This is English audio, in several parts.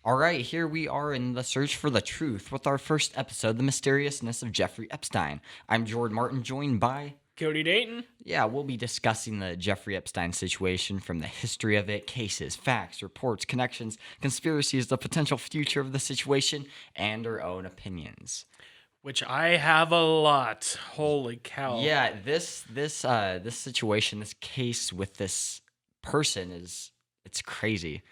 All right, here we are in the search for the truth with our first episode, The Mysteriousness of Jeffrey Epstein. I'm Jordan Martin, joined by... Cody Dayton. Yeah, we'll be discussing the Jeffrey Epstein situation from the history of it, cases, facts, reports, connections, conspiracies, the potential future of the situation, and our own opinions. Which I have a lot. Holy cow. Yeah, this situation, this case with this person it's crazy.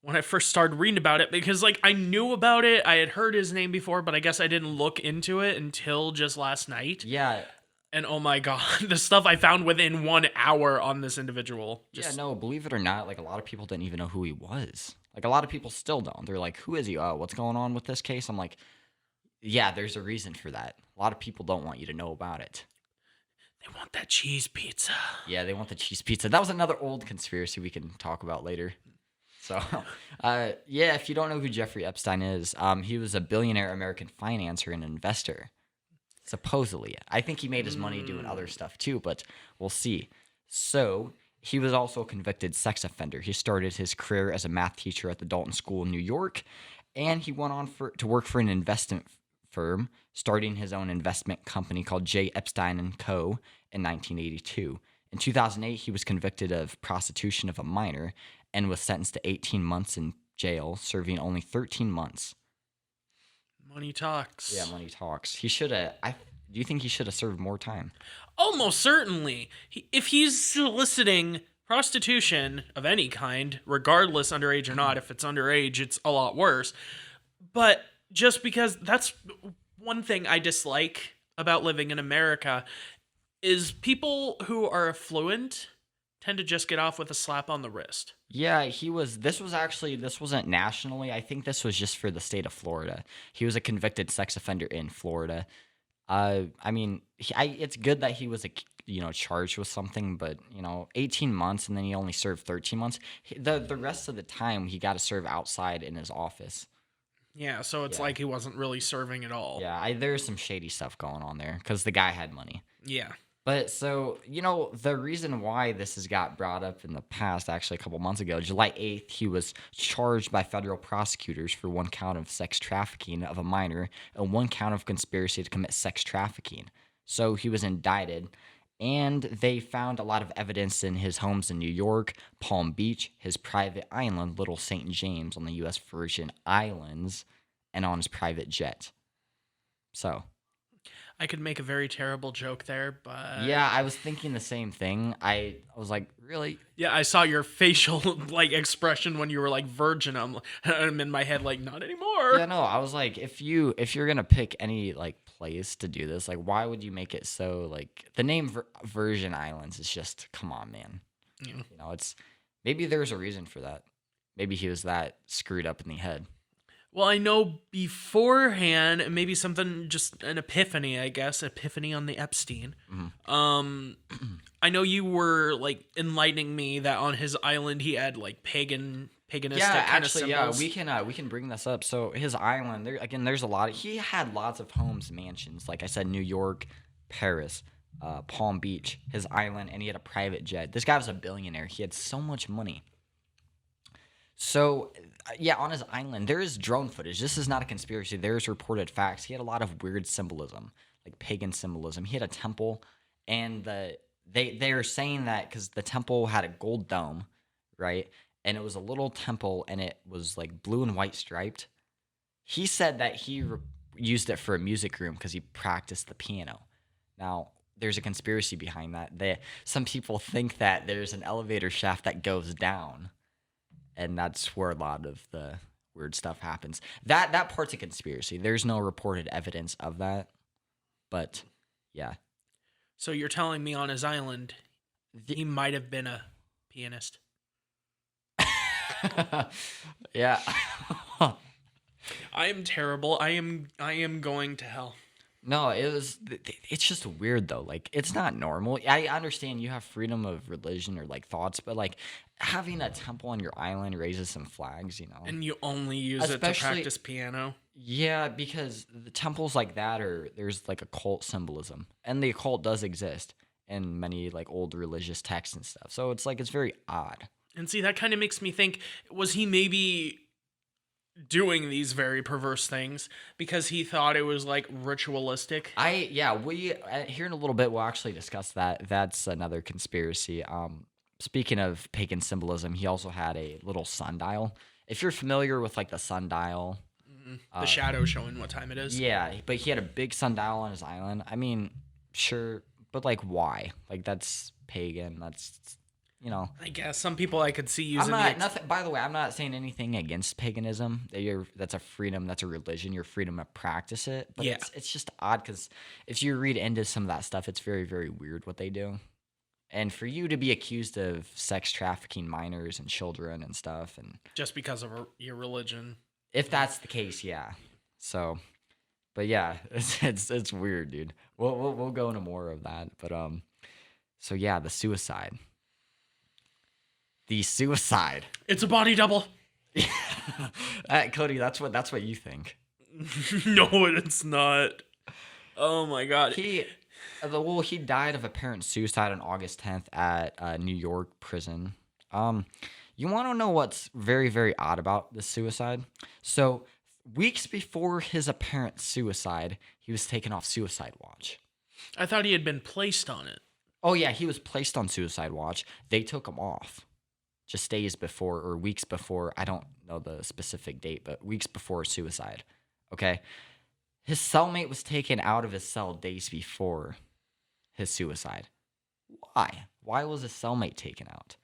When I first started reading about it, because I knew about it, I had heard his name before, but I guess I didn't look into it until just last night. Yeah. And oh my god, the stuff I found within 1 hour on this individual. Yeah, no, believe it or not, a lot of people didn't even know who he was. A lot of people still don't. They're like, who is he? Oh, what's going on with this case? I'm like, yeah, there's a reason for that. A lot of people don't want you to know about it. They want that cheese pizza. Yeah, they want the cheese pizza. That was another old conspiracy we can talk about later. So, yeah, if you don't know who Jeffrey Epstein is, he was a billionaire American financer and investor. Supposedly. I think he made his money doing other stuff too, but we'll see. So, he was also a convicted sex offender. He started his career as a math teacher at the Dalton School in New York, and he went on to work for an investment firm, starting his own investment company called J. Epstein & Co. in 1982. In 2008, he was convicted of prostitution of a minor and was sentenced to 18 months in jail, serving only 13 months. Money talks. Yeah, money talks. He should have... Do you think he should have served more time? Almost certainly. If he's soliciting prostitution of any kind, regardless underage or not, if it's underage, it's a lot worse. But just because that's one thing I dislike about living in America is people who are affluent tend to just get off with a slap on the wrist. Yeah, this wasn't nationally. I think this was just for the state of Florida. He was a convicted sex offender in Florida. I mean, it's good that he was, charged with something, but, 18 months and then he only served 13 months. The rest of the time, he got to serve outside in his office. Yeah, so it's like he wasn't really serving at all. Yeah, there's some shady stuff going on there because the guy had money. Yeah. But so, the reason why this has got brought up in the past, actually a couple months ago, July 8th, he was charged by federal prosecutors for 1 count of sex trafficking of a minor and 1 count of conspiracy to commit sex trafficking. So he was indicted, and they found a lot of evidence in his homes in New York, Palm Beach, his private island, Little St. James on the U.S. Virgin Islands, and on his private jet. So... I could make a very terrible joke there, but... Yeah, I was thinking the same thing. I was like, really? Yeah, I saw your facial, expression when you were virgin. I'm in my head, not anymore. Yeah, no, I was like, if you're going to pick any, place to do this, why would you make it so, the name Virgin Islands is just, come on, man. Yeah. Maybe there's a reason for that. Maybe he was that screwed up in the head. Well, I know beforehand, maybe something, just an epiphany, I guess. Epiphany on the Epstein. Mm-hmm. I know you were, enlightening me that on his island he had, paganistic kind of symbols. Yeah, we can bring this up. So his island, there's a lot. He had lots of homes, mansions. Like I said, New York, Paris, Palm Beach, his island, and he had a private jet. This guy was a billionaire. He had so much money. So, yeah, on his island, there is drone footage. This is not a conspiracy. There's reported facts. He had a lot of weird symbolism, pagan symbolism. He had a temple, and they're saying that because the temple had a gold dome, right? And it was a little temple, and it was, blue and white striped. He said that he used it for a music room because he practiced the piano. Now, there's a conspiracy behind that. Some people think that there's an elevator shaft that goes down. And that's where a lot of the weird stuff happens. That part's a conspiracy. There's no reported evidence of that. But, yeah. So you're telling me on his island, he might have been a pianist? Yeah. I am terrible. I am going to hell. No, it's just weird, though. It's not normal. I understand you have freedom of religion or, thoughts, but, having a temple on your island raises some flags, And you only use it to practice piano? Yeah, because the temples like that there's, occult symbolism. And the occult does exist in many, old religious texts and stuff. So it's, it's very odd. And see, that kind of makes me think, was he maybe doing these very perverse things because he thought it was like ritualistic. We here in a little bit we'll actually discuss that. That's another conspiracy. Speaking of pagan symbolism, he also had a little sundial. If you're familiar with like the sundial, The shadow showing what time it is. yeah, but he had a big sundial on his island. I mean, sure, but like why? Like that's pagan. That's I guess some people I could see I'm using not nothing. By the way, I'm not saying anything against paganism. That's a freedom. That's a religion. Your freedom to practice it. But Yeah. it's just odd because if you read into some of that stuff, it's very very weird what they do. And for you to be accused of sex trafficking minors and children and stuff, and just because of your religion. if that's the case, yeah. So, but yeah, it's weird, dude. We'll go into more of that. But so yeah, the suicide. The suicide. It's a body double. Cody, that's what you think. No, it's not. Oh my god. He died of apparent suicide on August 10th at a New York prison. You want to know what's very very odd about this suicide? So, weeks before his apparent suicide, he was taken off suicide watch. I thought he had been placed on it. Oh yeah, he was placed on suicide watch. They took him off. Just days before or weeks before, I don't know the specific date, but weeks before suicide. Okay? His cellmate was taken out of his cell days before his suicide. Why? Why was his cellmate taken out?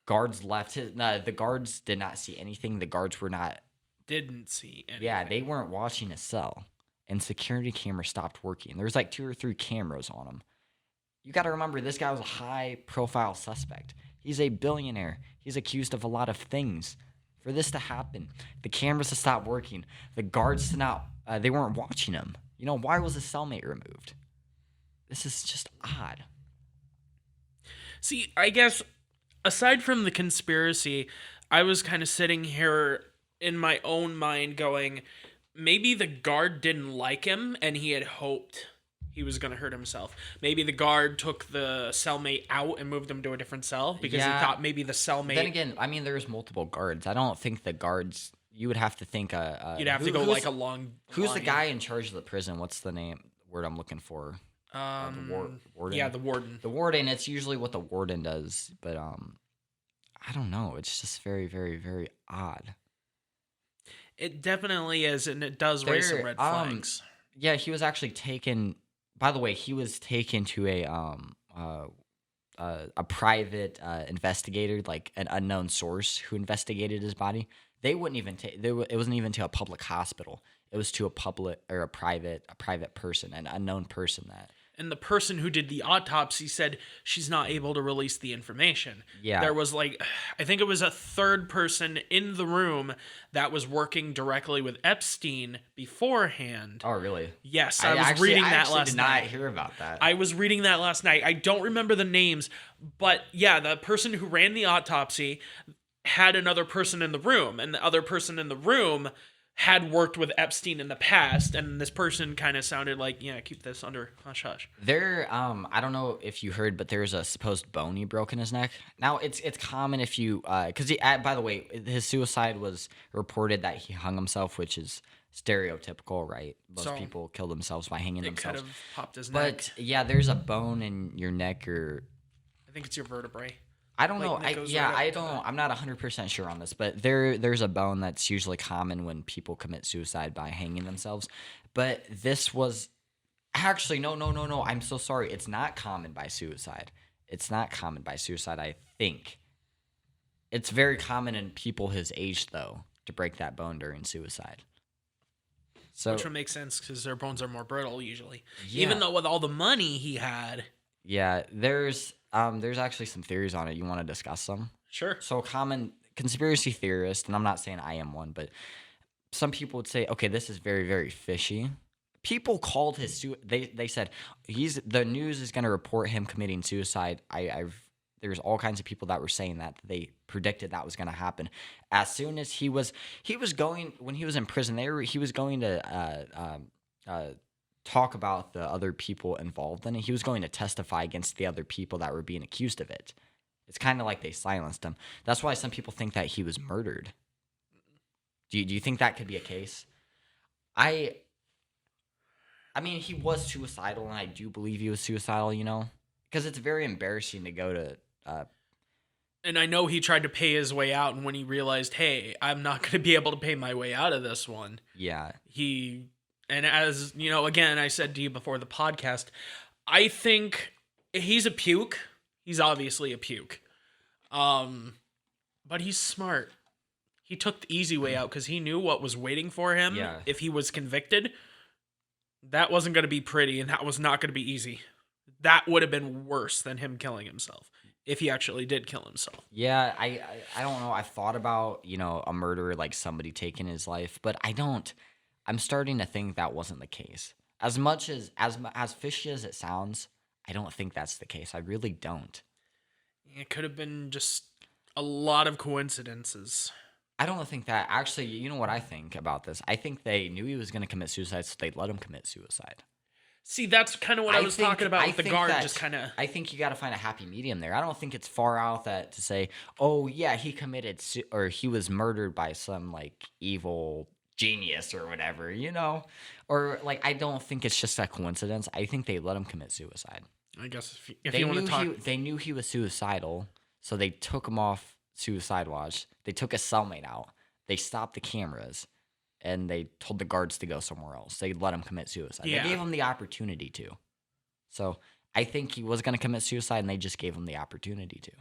Guards left. The guards did not see anything. The guards were not. Didn't see anything. Yeah, they weren't watching his cell. And security cameras stopped working. There was like 2 or 3 cameras on him. You got to remember, this guy was a high-profile suspect. He's a billionaire. He's accused of a lot of things. For this to happen, the cameras to stop working, the guards to not, they weren't watching him. Why was his cellmate removed? This is just odd. See, I guess, aside from the conspiracy, I was kind of sitting here in my own mind going, maybe the guard didn't like him and he had hoped he was going to hurt himself. Maybe the guard took the cellmate out and moved him to a different cell because he thought maybe the cellmate... Then again, I mean, there's multiple guards. I don't think the guards... You would have to think... You'd have to go like a long... Who's the guy in charge of the prison? What's the word I'm looking for? The warden? Yeah, the warden. The warden, it's usually what the warden does. But I don't know. It's just very, very, very odd. It definitely is, and it does raise some red flags. Yeah, he was actually taken... By the way, he was taken to a private investigator, like an unknown source who investigated his body. They wouldn't even it wasn't even to a public hospital. It was to a private person, an unknown person that. And the person who did the autopsy said she's not able to release the information. Yeah. There was I think it was a third person in the room that was working directly with Epstein beforehand. Oh, really? Yes, I was reading that last night. I did not hear about that. I was reading that last night. I don't remember the names, but yeah, the person who ran the autopsy had another person in the room, and the other person in the room had worked with Epstein in the past, and this person kind of sounded like, yeah, keep this under hush hush. I don't know if you heard, but there's a supposed bone he broke in his neck. Now, it's common if you, because by the way, his suicide was reported that he hung himself, which is stereotypical, right? Most people kill themselves by hanging themselves. It could have popped his neck. But yeah, there's a bone in your neck, or I think it's your vertebrae. I don't know. I'm not 100% sure on this, but there's a bone that's usually common when people commit suicide by hanging themselves. But this was actually no. I'm so sorry. It's not common by suicide. It's not common by suicide, I think. It's very common in people his age, though, to break that bone during suicide. So, which would make sense because their bones are more brittle usually. Yeah. Even though with all the money he had. Yeah, there's actually some theories on it. You want to discuss them? Sure. So common conspiracy theorist, and I'm not saying I am one, but some people would say, okay, this is very, very fishy. People called they said the news is going to report him committing suicide. There's all kinds of people that were saying that they predicted that was going to happen. As soon as he was going, when he was in prison, he was going to talk about the other people involved in it. He was going to testify against the other people that were being accused of it. It's kind of like they silenced him. That's why some people think that he was murdered. Do you think that could be a case? I I mean, he was suicidal, and I do believe he was suicidal. Because it's very embarrassing to go to. And I know he tried to pay his way out, and when he realized, hey, I'm not going to be able to pay my way out of this one, Yeah, and as, again, I said to you before the podcast, I think he's a puke. He's obviously a puke. But he's smart. He took the easy way out because he knew what was waiting for him Yeah. if he was convicted. That wasn't going to be pretty, and that was not going to be easy. That would have been worse than him killing himself if he actually did kill himself. yeah. I don't know. I've thought about a murderer, like somebody taking his life, but I don't. I'm starting to think that wasn't the case. As much as fishy as it sounds, I don't think that's the case. I really don't. It could have been just a lot of coincidences. I don't think that. Actually, you know what I think about this? I think they knew he was going to commit suicide, so they let him commit suicide. See, that's kind of what I was talking about with the guard. I think you got to find a happy medium there. I don't think it's far out that to say, oh yeah, he committed or he was murdered by some like evil genius or whatever, or like I don't think it's just a coincidence. I think they let him commit suicide. I guess if you want to talk, they knew he was suicidal, so they took him off suicide watch. They took a cellmate out. They stopped the cameras. And they told the guards to go somewhere else. They let him commit suicide. Yeah. They gave him the opportunity to. So I think he was going to commit suicide, and they just gave him the opportunity to.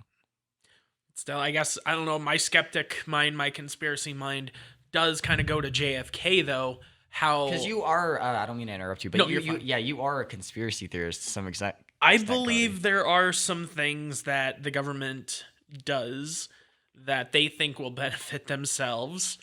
Still, I guess, I don't know, my skeptic mind, my conspiracy mind does kind of go to JFK, though. How... Because you are, I don't mean to interrupt you, but No, you're fine. you are a conspiracy theorist to some extent. I believe there are some things that the government does that they think will benefit themselves.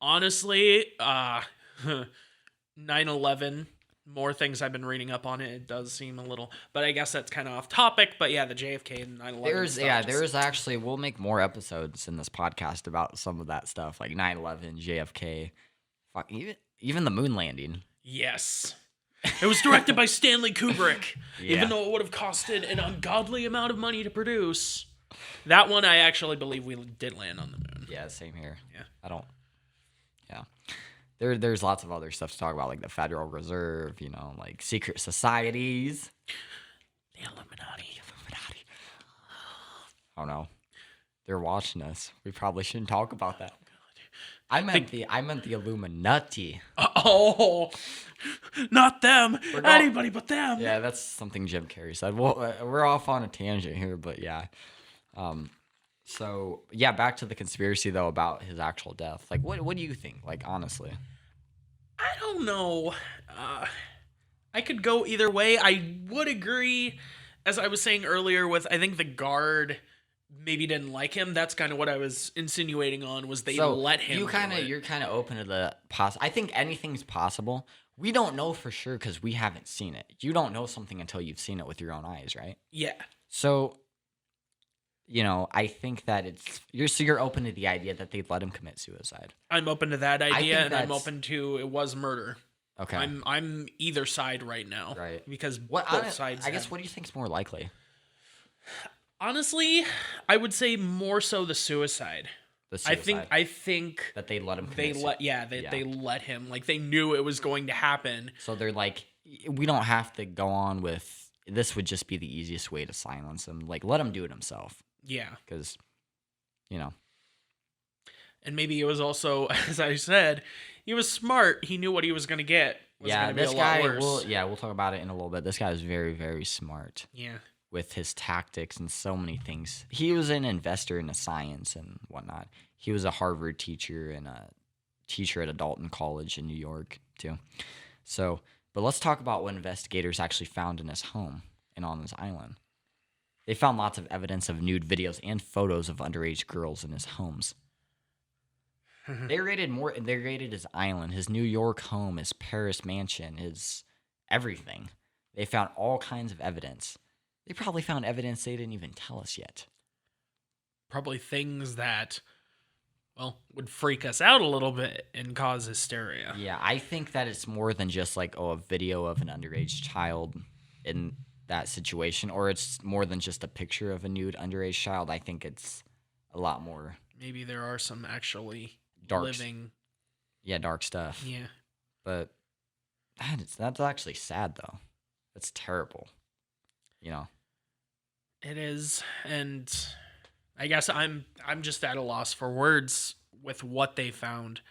Honestly, 9/11, more things I've been reading up on it does seem a little, but I guess that's kind of off topic. But yeah, the JFK and 9/11 There's actually, we'll make more episodes in this podcast about some of that stuff, like 9/11, JFK, fuck, even the moon landing. Yes. It was directed by Stanley Kubrick, Yeah. even though it would have costed an ungodly amount of money to produce. That one, I actually believe we did land on the moon. Yeah, same here. Yeah. I don't. Yeah. There's lots of other stuff to talk about, like the Federal Reserve, like secret societies. The Illuminati. Oh no. They're watching us. We probably shouldn't talk about that. I meant the Illuminati. Oh, not them. Anybody but them. Yeah, that's something Jim Carrey said. Well, we're off on a tangent here, but yeah. So yeah, back to the conspiracy though about his actual death. Like, what do you think? Like, honestly, I don't know. I could go either way. I would agree, as I was saying earlier, with I think the guard maybe didn't like him. That's kind of what I was insinuating on, was they let him. You're kind of open to the I think anything's possible. We don't know for sure because we haven't seen it. You don't know something until you've seen it with your own eyes, right? Yeah. So, I think that you're open to the idea that they'd let him commit suicide. I'm open to that idea, and I'm open to it was murder. Okay. I'm either side right now. Right. Because both sides. I guess what do you think's more likely? Honestly, I would say more so the suicide. The suicide. I think that they let him commit they let him. Like, they knew it was going to happen. So they're like, we don't have to go on with this. Would just be the easiest way to silence him. Like, let him do it himself. Yeah. Because, And maybe it was also, as I said, he was smart. He knew what he was going to get. This guy, we'll talk about it in a little bit. This guy was very, very smart. Yeah. With his tactics and so many things. He was an investor in the science and whatnot. He was a Harvard teacher and a teacher at a Dalton College in New York, too. So, but let's talk about what investigators actually found in his home and on his island. They found lots of evidence of nude videos and photos of underage girls in his homes. They raided his island, his New York home, his Paris mansion, his everything. They found all kinds of evidence. They probably found evidence they didn't even tell us yet. Probably things that, would freak us out a little bit and cause hysteria. Yeah, I think that it's more than just like, a video of an underage child in that situation, or it's more than just a picture of a nude underage child. I think it's a lot more. Maybe there are some actually dark, living Yeah, dark stuff. Yeah, But that's actually sad though. That's terrible. You know. it is, and I guess I'm just at a loss for words with what they found.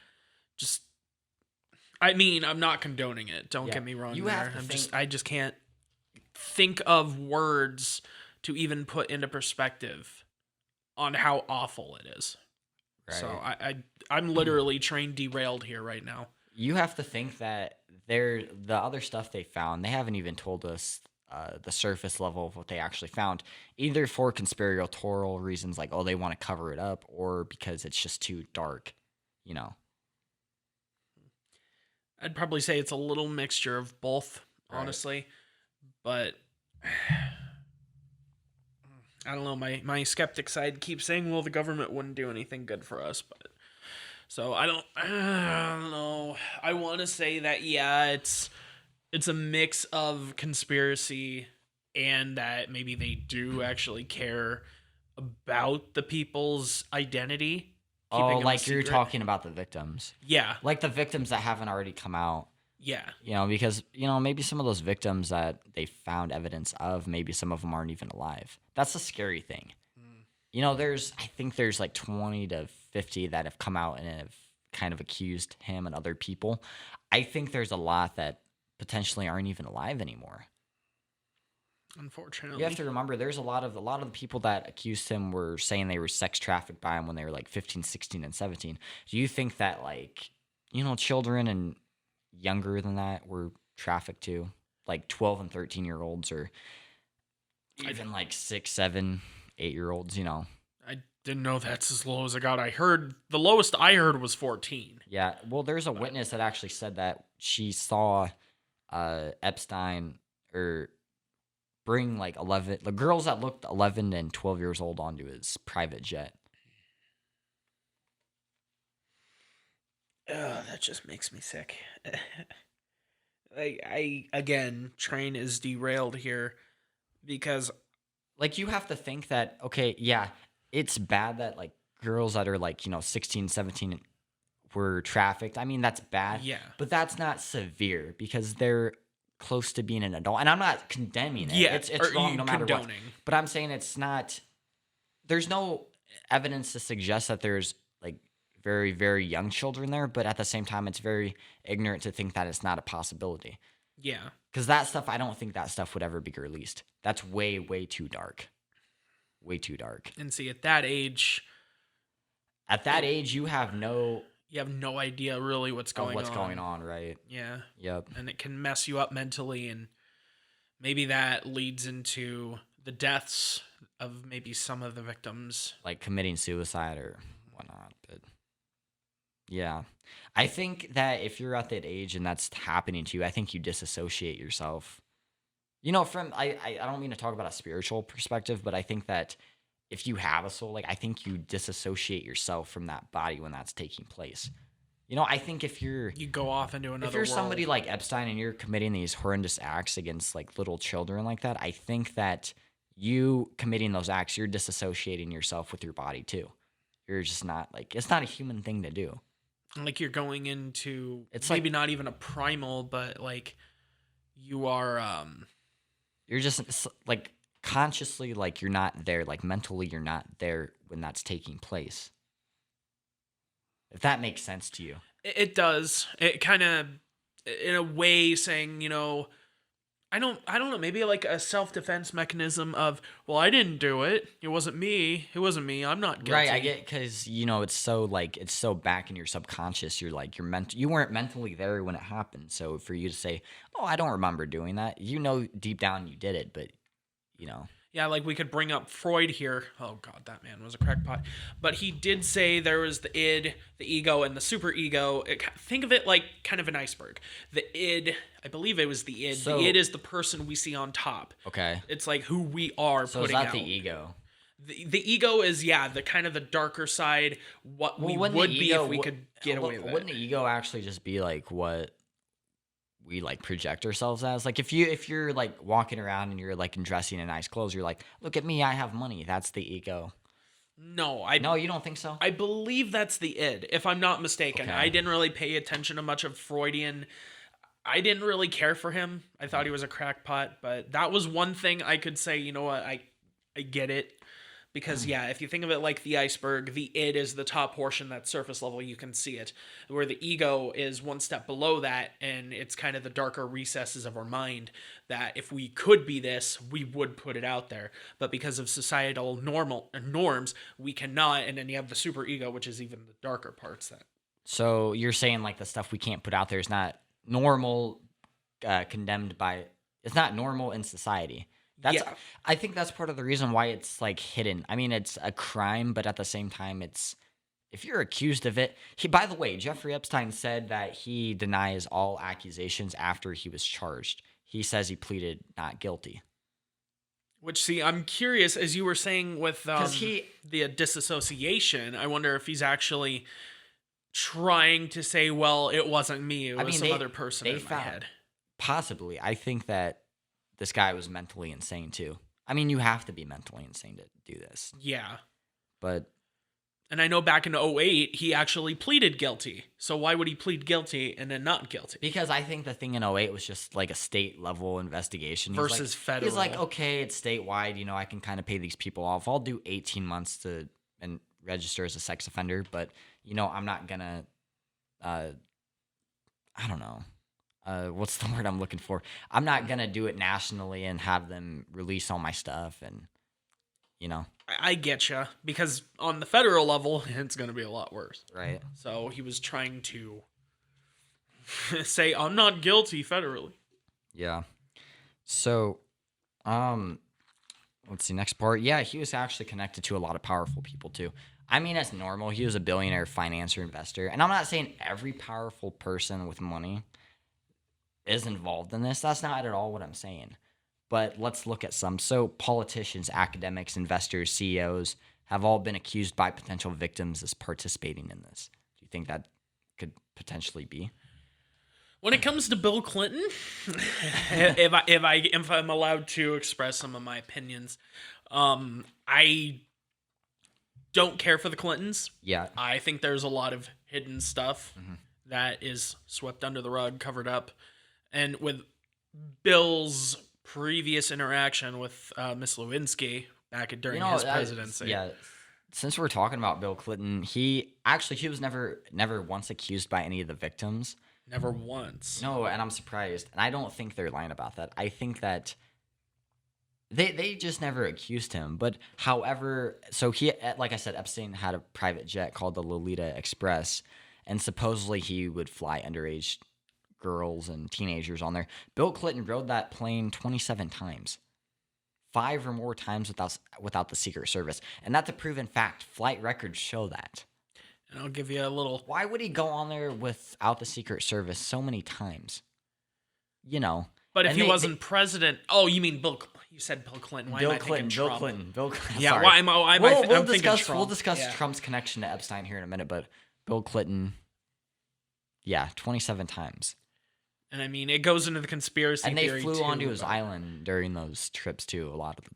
Just, I mean, I'm not condoning it. Don't Yeah. get me wrong You there. have to think. I just can't think of words to even put into perspective on how awful it is. Right. So I'm literally train derailed here right now. You have to think that the other stuff they found, they haven't even told us the surface level of what they actually found, either for conspiratorial reasons, like, oh, they want to cover it up, or because it's just too dark, you know. I'd probably say it's a little mixture of both, Right. honestly. But I don't know. My skeptic side keeps saying, well, the government wouldn't do anything good for us. But so I don't know. I want to say that, yeah, it's a mix of conspiracy and that maybe they do actually care about the people's identity. Oh, Keeping them a like you're secret. talking about the victims. Yeah. Like the victims that haven't already come out. Yeah. You know, because, maybe some of those victims that they found evidence of, maybe some of them aren't even alive. That's the scary thing. I think there's like 20 to 50 that have come out and have kind of accused him and other people. I think there's a lot that potentially aren't even alive anymore. Unfortunately. You have to remember there's a lot of the people that accused him were saying they were sex trafficked by him when they were like 15, 16, and 17. Do you think that children and younger than that were trafficked too? Like 12 and 13-year-olds, or even like 6, 7, 8-year-olds, I didn't know that's as low as it got. I heard the lowest I heard was 14. Yeah, well, there's a witness that actually said that she saw Epstein bring like 11 the girls that looked 11 and 12 years old onto his private jet. That just makes me sick. I again, train is derailed here because Like, you have to think that, okay, yeah, it's bad that like girls that are like 16, 17 were trafficked. I mean, that's bad. Yeah. But that's not severe because they're close to being an adult. And I'm not condemning it. Yeah, It's or wrong you no matter what. condoning. But I'm saying it's not. There's no evidence to suggest that there's like very, very young children there. But at the same time, it's very ignorant to think that it's not a possibility. Yeah. Because that stuff, I don't think that stuff would ever be released. That's way, way too dark. Way too dark. And see, at that age, you have no idea really what's going on, right? Yeah. Yep. And it can mess you up mentally, and maybe that leads into the deaths of maybe some of the victims. Like committing suicide or whatnot. But yeah. I think that if you're at that age and that's happening to you, I think you disassociate yourself. From I don't mean to talk about a spiritual perspective, but I think that if you have a soul, like I think you disassociate yourself from that body when that's taking place. I think You go off into another if you're world. somebody like Epstein and you're committing these horrendous acts against like little children like that, I think that you committing those acts, you're disassociating yourself with your body too. You're just not like, it's not a human thing to do. Like you're going into, It's maybe like- not even a primal, but like you are You're just like consciously, like you're not there, like mentally you're not there when that's taking place. If that makes sense to you. it does. It kind of, in a way, saying, I don't know, maybe like a self-defense mechanism of, well, I didn't do it. It wasn't me. I'm not guilty. Right, I get, because it's so back in your subconscious. You're like, you weren't mentally there when it happened. So for you to say, oh, I don't remember doing that, deep down you did it, but Yeah, like we could bring up Freud here. Oh God, that man was a crackpot. But he did say there was the id, the ego, and the superego. Think of it like kind of an iceberg. The id, I believe it was the id. So- The id is the person we see on top. okay. It's like who we are So is putting that out. the ego? The ego is, the kind of the darker side. What we wouldn't would the be ego- if we could get away with Wouldn't it. the ego actually just be like what we like project ourselves as? Like if you're like walking around and you're like dressing in nice clothes, you're like, look at me, I have money. That's the ego. No, No, you don't think so? I believe that's the id, if I'm not mistaken. Okay. I didn't really pay attention to much of Freudian. I didn't really care for him. I thought he was a crackpot, but that was one thing I could say, you know what, I get it. Because, yeah, if you think of it like the iceberg, the id is the top portion, that surface level, you can see it. Where the ego is one step below that, and it's kind of the darker recesses of our mind that if we could be this, we would put it out there. But because of societal norms, we cannot, and then you have the super ego, which is even the darker parts. That. So you're saying like the stuff we can't put out there is not normal, condemned by... It's not normal in society. Yeah. I think that's part of the reason why it's like hidden. I mean, it's a crime, but at the same time, it's if you're accused of it. By the way, Jeffrey Epstein said that he denies all accusations after he was charged. He says he pleaded not guilty. Which, see, I'm curious, as you were saying with the disassociation, I wonder if he's actually trying to say, well, it wasn't me, it was some other person in my head. Possibly. I think that this guy was mentally insane too. I mean, you have to be mentally insane to do this. Yeah. But... And I know back in 2008, he actually pleaded guilty. So why would he plead guilty and then not guilty? Because I think the thing in 2008 was just like a state-level investigation. Versus federal. He's like, okay, it's statewide. You know, I can kind of pay these people off. I'll do 18 months and register as a sex offender. But, you know, I'm not going to... I don't know. What's the word I'm looking for? I'm not going to do it nationally and have them release all my stuff and, you know. I get you. Because on the federal level, it's going to be a lot worse. Right. So he was trying to say, I'm not guilty federally. Yeah. So, let's see, next part. Yeah, he was actually connected to a lot of powerful people too. I mean, that's normal. He was a billionaire financier investor. And I'm not saying every powerful person with money is involved in this. That's not at all what I'm saying. But let's look at some. So politicians, academics, investors, CEOs have all been accused by potential victims as participating in this. Do you think that could potentially be? When it comes to Bill Clinton, if I'm allowed to express some of my opinions, I don't care for the Clintons. Yeah. I think there's a lot of hidden stuff that is swept under the rug, covered up. And with Bill's previous interaction with Miss Lewinsky back during his presidency. Yeah. Since we're talking about Bill Clinton, he was never once accused by any of the victims. Never once. No, and I'm surprised. And I don't think they're lying about that. I think that they just never accused him. But however, so he, like I said, Epstein had a private jet called the Lolita Express, and supposedly he would fly underage girls and teenagers on there. Bill Clinton rode that plane 27 times. 5 or more times without the Secret Service. And that's a proven fact. Flight records show that. And I'll give you a little... Why would he go on there without the Secret Service so many times? You know. But if he wasn't president... Oh, you mean Bill... You said Bill Clinton. Why am I thinking Trump? Bill Clinton. Yeah, sorry. why am I thinking Trump? We'll discuss Trump's connection to Epstein here in a minute, but Bill Clinton... Yeah, 27 times. And I mean, it goes into the conspiracy theory, and they flew too, onto his island during those trips, too, a lot of them.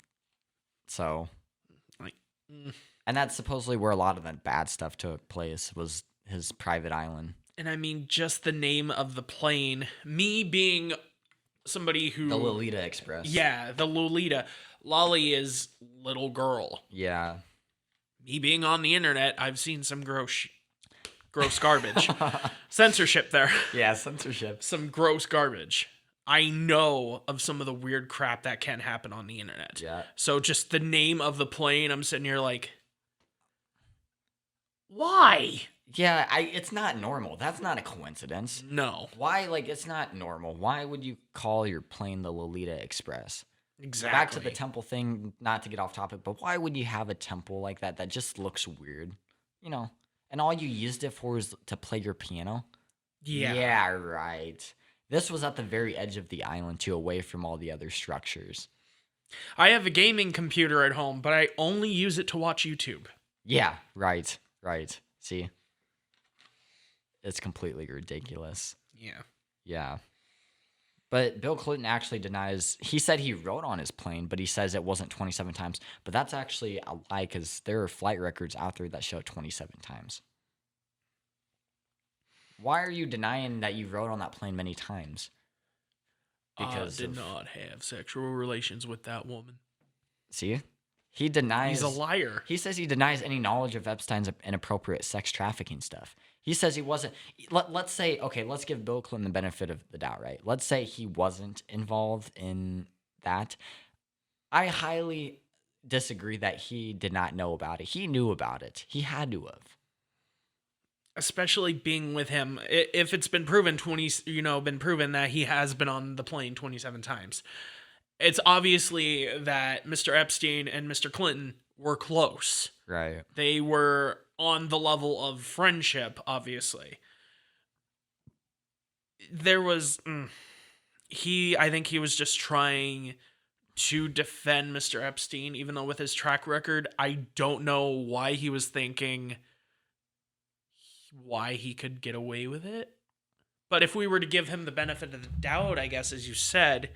So... And that's supposedly where a lot of that bad stuff took place, was his private island. And I mean, just the name of the plane, me being somebody who... The Lolita Express. Yeah, the Lolita. Lolly is little girl. Yeah. Me being on the internet, I've seen some gross garbage. Censorship there. Yeah, censorship. Some gross garbage. I know of some of the weird crap that can happen on the internet. Yeah. So just the name of the plane, I'm sitting here like... Why? Yeah, it's not normal. That's not a coincidence. No. Why, it's not normal. Why would you call your plane the Lolita Express? Exactly. Back to the temple thing, not to get off topic, but why would you have a temple like that that just looks weird? You know, and all you used it for is to play your piano? Yeah. Yeah, right. This was at the very edge of the island, too, away from all the other structures. I have a gaming computer at home, but I only use it to watch YouTube. Yeah, right. Right. See? It's completely ridiculous. Yeah. Yeah. But Bill Clinton actually denies. He said he wrote on his plane, but he says it wasn't 27 times. But that's actually a lie because there are flight records out there that show 27 times. Why are you denying that you rode on that plane many times? Because did not have sexual relations with that woman. See? He denies. He's a liar. He says he denies any knowledge of Epstein's inappropriate sex trafficking stuff. He says he wasn't. Let's say, okay, let's give Bill Clinton the benefit of the doubt, right? Let's say he wasn't involved in that. I highly disagree that he did not know about it. He knew about it. He had to have. Especially being with him, if it's been proven been proven that he has been on the plane 27 times. It's obviously that Mr. Epstein and Mr. Clinton were close. Right. They were on the level of friendship, obviously. There was I think he was just trying to defend Mr. Epstein, even though with his track record, I don't know why he was thinking why he could get away with it. But if we were to give him the benefit of the doubt, I guess, as you said,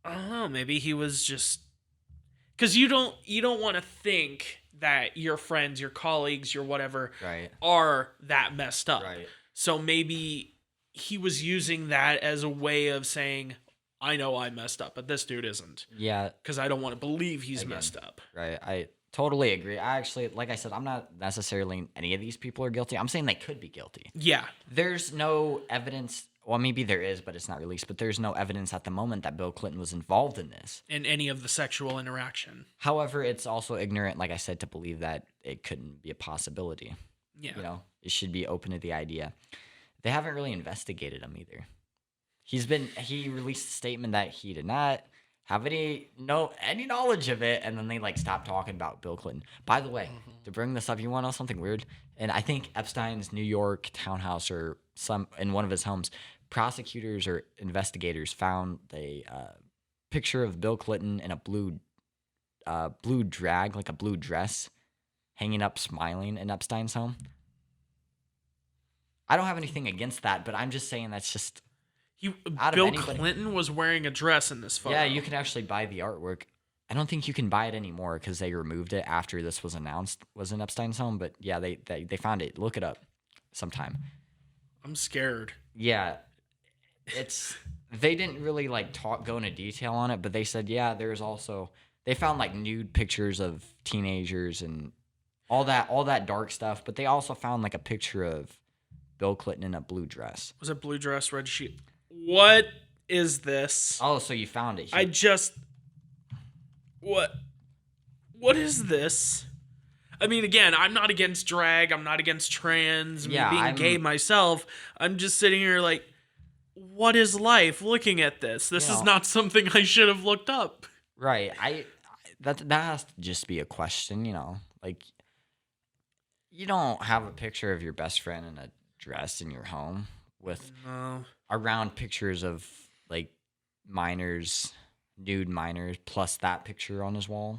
I don't know, maybe he was just, because you don't want to think that your friends, your colleagues, your whatever right. are that messed up. Right. So maybe he was using that as a way of saying, I know I messed up, but this dude isn't. Yeah. Because I don't want to believe he's messed up. Right. I totally agree. I actually, like I said, I'm not necessarily any of these people are guilty. I'm saying they could be guilty. Yeah. There's no evidence. Well, maybe there is, but it's not released. But there's no evidence at the moment that Bill Clinton was involved in this. In any of the sexual interaction. However, it's also ignorant, like I said, to believe that it couldn't be a possibility. Yeah. You know, it should be open to the idea. They haven't really investigated him either. He released a statement that he did not have any knowledge of it, and then they stopped talking about Bill Clinton. By the way, to bring this up, you want to know something weird? And I think Epstein's New York townhouse or in one of his homes, prosecutors or investigators found a picture of Bill Clinton in a blue drag, like a blue dress, hanging up smiling in Epstein's home. I don't have anything against that, but I'm just saying that's just Bill Clinton was wearing a dress in this photo. Yeah, you can actually buy the artwork. I don't think you can buy it anymore because they removed it after this was announced was in Epstein's home. But yeah, they found it. Look it up sometime. I'm scared. Yeah, they didn't really go into detail on it, but they said there's also they found nude pictures of teenagers and all that dark stuff. But they also found a picture of Bill Clinton in a blue dress. Was it blue dress, red sheet? What is this? Oh, so you found it. What is this? I mean, again, I'm not against drag. I'm not against trans. Being gay myself. I'm just sitting here what is life looking at this? This is not something I should have looked up. Right. That has to just be a question, you don't have a picture of your best friend in a dress in your home with around pictures of minors, nude minors, plus that picture on his wall.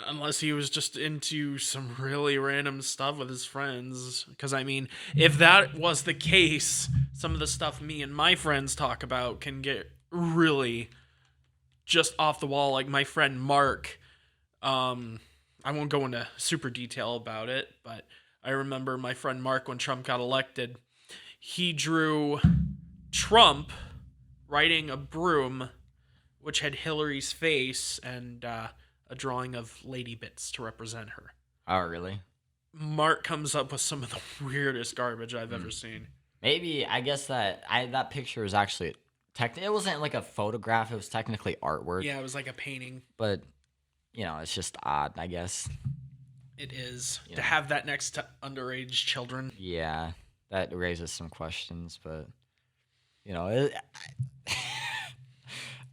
Unless he was just into some really random stuff with his friends. Because, I mean, if that was the case, some of the stuff me and my friends talk about can get really just off the wall. Like my friend Mark, I won't go into super detail about it, but I remember my friend Mark, when Trump got elected, he drew Trump riding a broom, which had Hillary's face and a drawing of Lady Bits to represent her. Oh, really? Mark comes up with some of the weirdest garbage I've ever seen. Maybe, I guess that picture was actually it wasn't a photograph, it was technically artwork. Yeah, it was like a painting. But, it's just odd, I guess. It is. To have that next to underage children. Yeah, that raises some questions, but,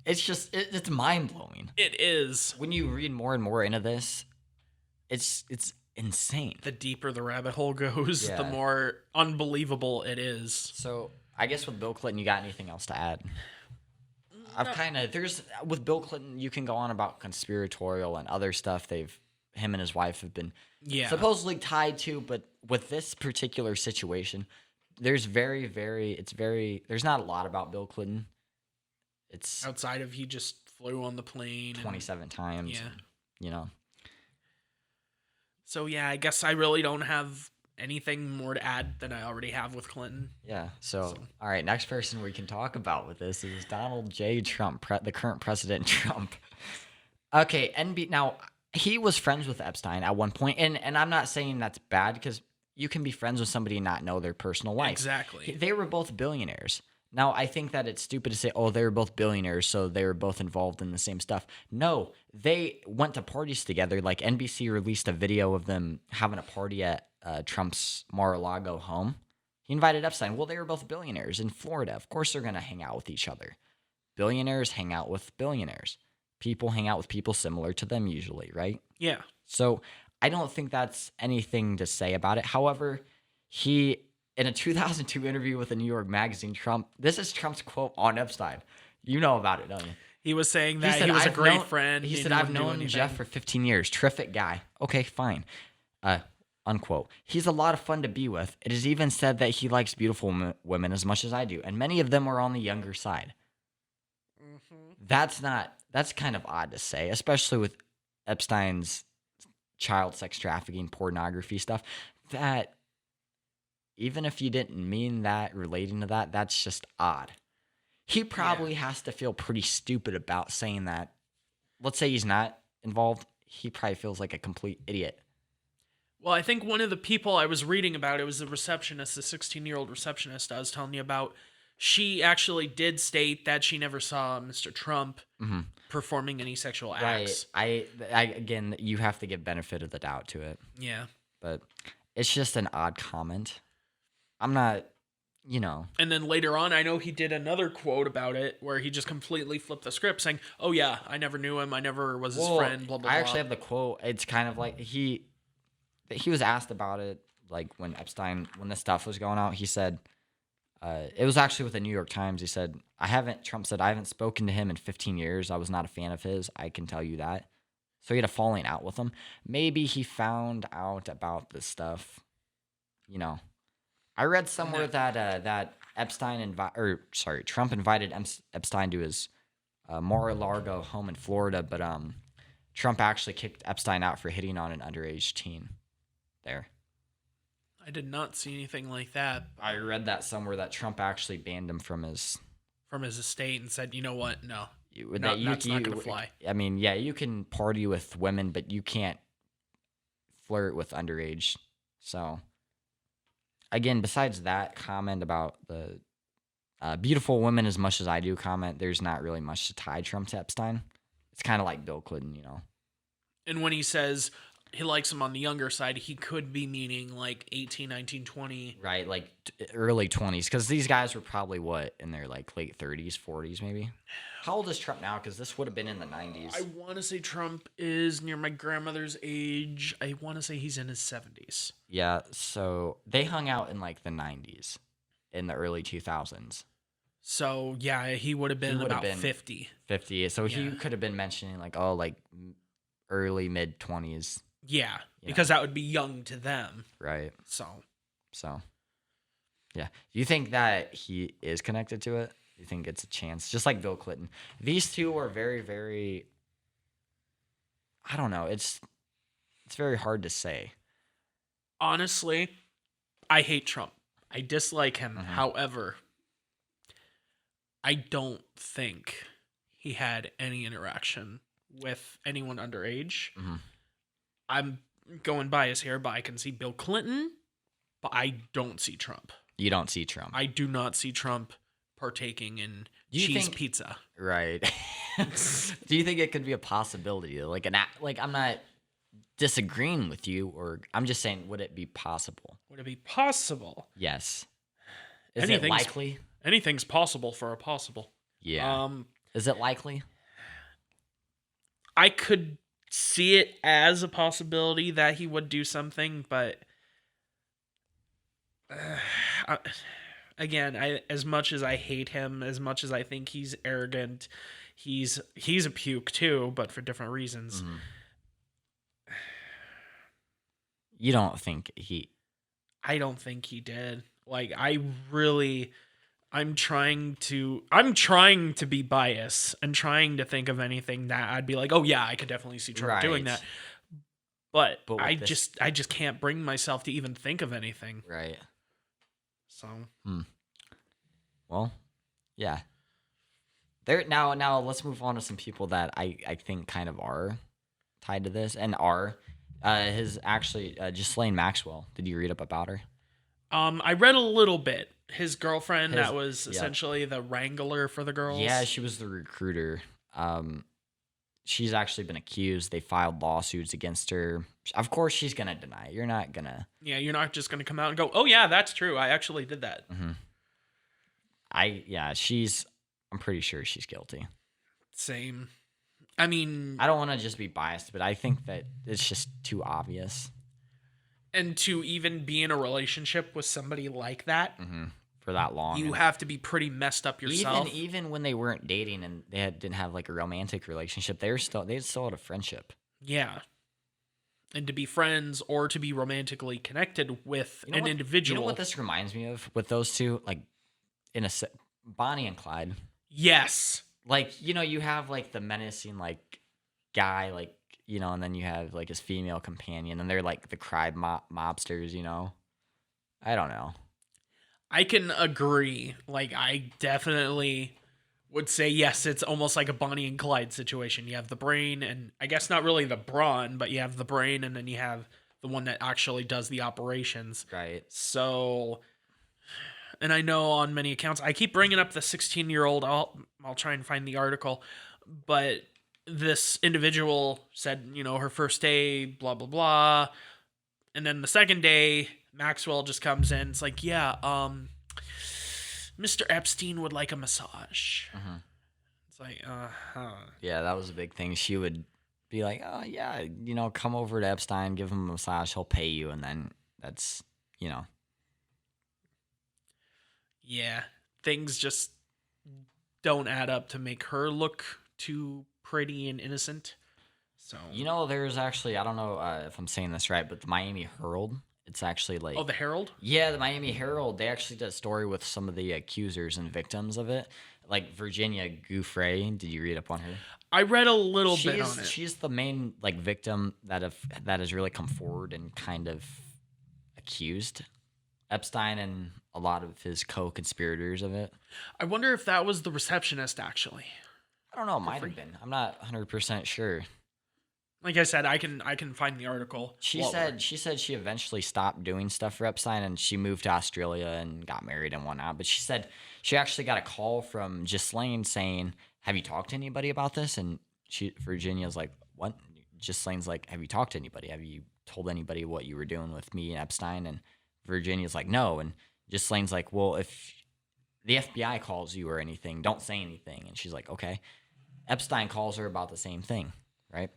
it's just, it's mind-blowing. It is. When you read more and more into this, it's insane. The deeper the rabbit hole goes, the more unbelievable it is. So, I guess with Bill Clinton, you got anything else to add? With Bill Clinton, you can go on about conspiratorial and other stuff him and his wife have been supposedly tied to, but with this particular situation, there's there's not a lot about Bill Clinton. It's Outside of he just flew on the plane 27 times. Yeah. You know. So yeah, I guess I really don't have anything more to add than I already have with Clinton. Yeah. So, all right, next person we can talk about with this is Donald J. Trump, the current president Trump. Okay, now he was friends with Epstein at one point, and I'm not saying that's bad because you can be friends with somebody and not know their personal life. Exactly. They were both billionaires. Now, I think that it's stupid to say, oh, they were both billionaires, so they were both involved in the same stuff. No, they went to parties together. Like NBC released a video of them having a party at Trump's Mar-a-Lago home. He invited Epstein. Well, they were both billionaires in Florida. Of course they're going to hang out with each other. Billionaires hang out with billionaires. People hang out with people similar to them usually, right? Yeah. So I don't think that's anything to say about it. However, in a 2002 interview with the New York Magazine, this is Trump's quote on Epstein. You know about it, don't you? He was saying that he was a great friend. He said, I've known Jeff for 15 years. Terrific guy. Okay, fine. Unquote. He's a lot of fun to be with. It is even said that he likes beautiful women as much as I do, and many of them are on the younger side. Mm-hmm. That's kind of odd to say, especially with Epstein's child sex trafficking, pornography stuff, that even if you didn't mean that relating to that, that's just odd. He probably has to feel pretty stupid about saying that. Let's say he's not involved. He probably feels like a complete idiot. Well, I think one of the people I was reading about, it was the receptionist, the 16-year-old receptionist I was telling you about. She actually did state that she never saw Mr. Trump performing any sexual acts. Right. Again, you have to give benefit of the doubt to it. Yeah. But it's just an odd comment. I'm not, And then later on, I know he did another quote about it where he just completely flipped the script saying, oh yeah, I never knew him. I never was his friend, blah, blah, blah. I actually have the quote. It's kind of like he was asked about it, like when this stuff was going out, he said, it was actually with the New York Times. He said, Trump said, I haven't spoken to him in 15 years. I was not a fan of his. I can tell you that. So he had a falling out with him. Maybe he found out about this stuff. I read somewhere that Trump invited Epstein to his Mar-a-Lago home in Florida, but Trump actually kicked Epstein out for hitting on an underage teen there. I did not see anything like that. I read that somewhere that Trump actually banned him from his estate and said, you know what, no. That's not going to fly. I mean, yeah, you can party with women, but you can't flirt with underage. So, again, besides that comment about the beautiful women as much as I do comment, there's not really much to tie Trump to Epstein. It's kind of like Bill Clinton, And when he says he likes him on the younger side, he could be meaning like 18, 19, 20. Right, like early 20s, because these guys were probably, in their like late 30s, 40s maybe? How old is Trump now? Because this would have been in the 90s. I want to say Trump is near my grandmother's age. I want to say he's in his 70s. Yeah, so they hung out in like the 90s, in the early 2000s. So, yeah, he would have been about 50. 50, so he could have been mentioning like, early, mid-20s. Yeah, because that would be young to them. Right. So, yeah. Do you think that he is connected to it? Do you think it's a chance? Just like Bill Clinton. These two are very, very, I don't know. It's very hard to say. Honestly, I hate Trump. I dislike him. Mm-hmm. However, I don't think he had any interaction with anyone underage. Mm-hmm. I'm going bias here, but I can see Bill Clinton, but I don't see Trump. You don't see Trump. I do not see Trump partaking in cheese pizza. Right. Do you think it could be a possibility? Like I'm not disagreeing with you, or I'm just saying, would it be possible? Would it be possible? Yes. Is it likely? Anything's possible for a possible. Yeah. Is it likely? I could see it as a possibility that he would do something, but again, as much as I hate him, as much as I think he's arrogant, he's a puke too, but for different reasons. Mm-hmm. You don't think he... I don't think he did. Like I'm trying to be biased and trying to think of anything that I'd be like, "Oh yeah, I could definitely see Trump doing Right. that." But But with this, I just can't bring myself to even think of anything. right. So, Hmm. Well, yeah. Now let's move on to some people that I think kind of are tied to this and are his actually Ghislaine Maxwell. Did you read up about her? I read a little bit. His girlfriend His that was Yep. essentially the wrangler for the Yeah, girls. she was the recruiter. She's actually been accused. They filed lawsuits against her. Of course, she's gonna deny it. You're not gonna. Yeah, you're not just going to come out and go, "Oh yeah, that's true. I actually did that." Mhm. She's. I'm pretty sure she's guilty. Same. I mean, I don't want to just be biased, but I think that it's just too obvious. and to even be in a relationship with somebody like that, For that long. you And have to be pretty messed up yourself. even when they weren't dating and didn't have like a romantic relationship, they still had a friendship. Yeah. And to be friends or to be romantically connected with You know an what? individual. You know what this reminds me of with those two, like Bonnie and Clyde. Yes. Like you have like the menacing like guy, like and then you have like his female companion, and they're like the crime mobsters. I don't know. I can agree. Like, I definitely would say yes, it's almost like a Bonnie and Clyde situation. You have the brain, and I guess not really the brawn, but you have the brain, and then you have the one that actually does the operations. Right. So, and I know on many accounts, I keep bringing up the 16-year-old. I'll try and find the article, but this individual said, her first day, blah blah blah, and then the second day, Maxwell just comes in. It's like, yeah, Mr. Epstein would like a massage. It's like, huh. Yeah, that was a big thing. She would be like, "Oh yeah, come over to Epstein, give him a massage, he'll pay you," and then that's Yeah, things just don't add up to make her look too pretty and innocent. So, there's actually, I don't know if I'm saying this right, but the Miami Herald. It's actually like, oh, the Herald? yeah, the Miami Herald. They actually did a story with some of the accusers and victims of it, like Virginia Giuffre. Did you read up on her? I read a little bit on it. She's the main like victim that has really come forward and kind of accused Epstein and a lot of his co-conspirators of it. I wonder if that was the receptionist, actually. I don't know. It might have been. I'm not 100% sure. Like I said, I can find the article. She said she eventually stopped doing stuff for Epstein and she moved to Australia and got married and whatnot. But she said she actually got a call from Ghislaine saying, "Have you talked to anybody about this?" And Virginia's like, "What?" Ghislaine's like, "Have you talked to anybody? Have you told anybody what you were doing with me and Epstein?" And Virginia's like, "No." And Ghislaine's like, "Well, if the FBI calls you or anything, don't say anything." And she's like, "Okay." Epstein calls her about the same thing, right?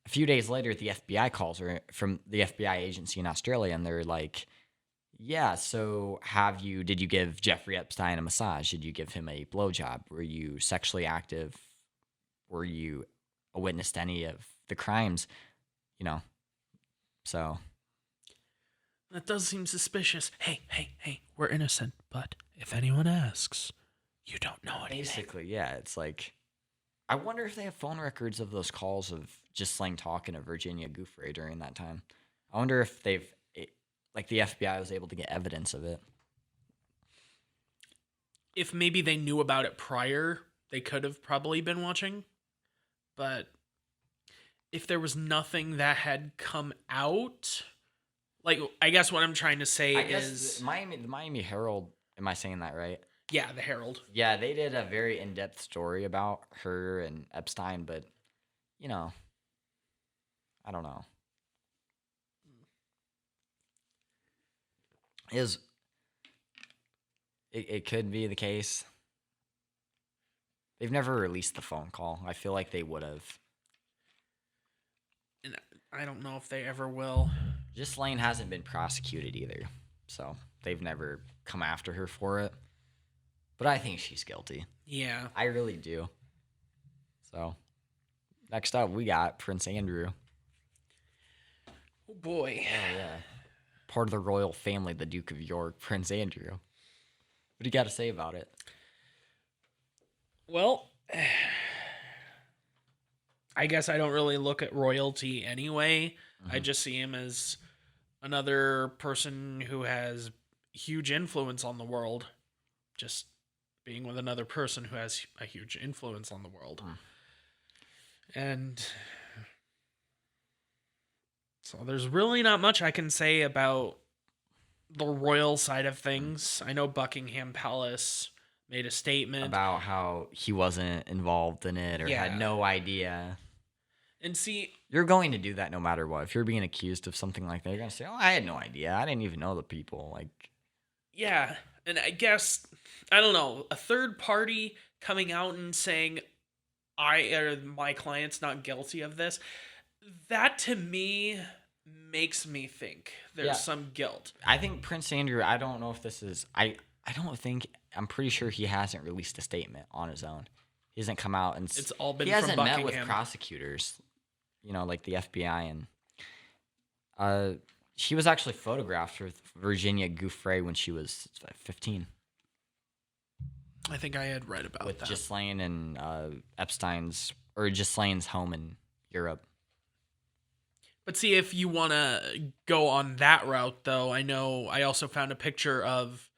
A few days later, the FBI calls her from the FBI agency in Australia, and they're like, "Yeah, so did you give Jeffrey Epstein a massage? Did you give him a blowjob? Were you sexually active? Were you a witness to any of the crimes?" So That does seem suspicious. Hey, we're innocent, but if anyone asks, you don't know anything. basically, yeah, it's like, I wonder if they have phone records of those calls of Ghislaine talking to Virginia Giuffre during that time. I wonder if like the FBI was able to get evidence of it. If maybe they knew about it prior, they could have probably been watching. But if there was nothing that had come out, like, I guess what I'm trying to say I guess is, the Miami Herald. Am I saying that right? yeah, the Herald. Yeah, they did a very in-depth story about her and Epstein, but I don't know. It could be the case. They've never released the phone call. I feel like they would have. And I don't know if they ever will. Ghislaine hasn't been prosecuted either, so they've never come after her for it. But I think she's guilty. Yeah. I really do. So, next up, we got Prince Andrew. Oh boy. Oh, yeah. part of the royal family, the Duke of York, Prince Andrew. What do you got to say about it? Well, I guess I don't really look at royalty anyway. I just see him as another person who has huge influence on the world. Just being with another person who has a huge influence on the world. And so there's really not much I can say about the royal side of things. I know Buckingham Palace made a statement About how he wasn't involved in it or had no idea. And see, you're going to do that no matter what. If you're being accused of something like that, you're going to say, oh, I had no idea. I didn't even know the people. Like, yeah. And I guess, I don't know, a third party coming out and saying, my client's not guilty of this, that to me makes me think there's some guilt. I think Prince Andrew, I don't know if this is, I'm pretty sure he hasn't released a statement on his own. He hasn't come out and it's all been he from hasn't Buckingham. met with prosecutors, like the FBI, and she was actually photographed with Virginia Giuffre when she was 15. I think I had read about with that. Ghislaine and Ghislaine's home in Europe. But see, if you want to go on that route, though, I also found a picture of,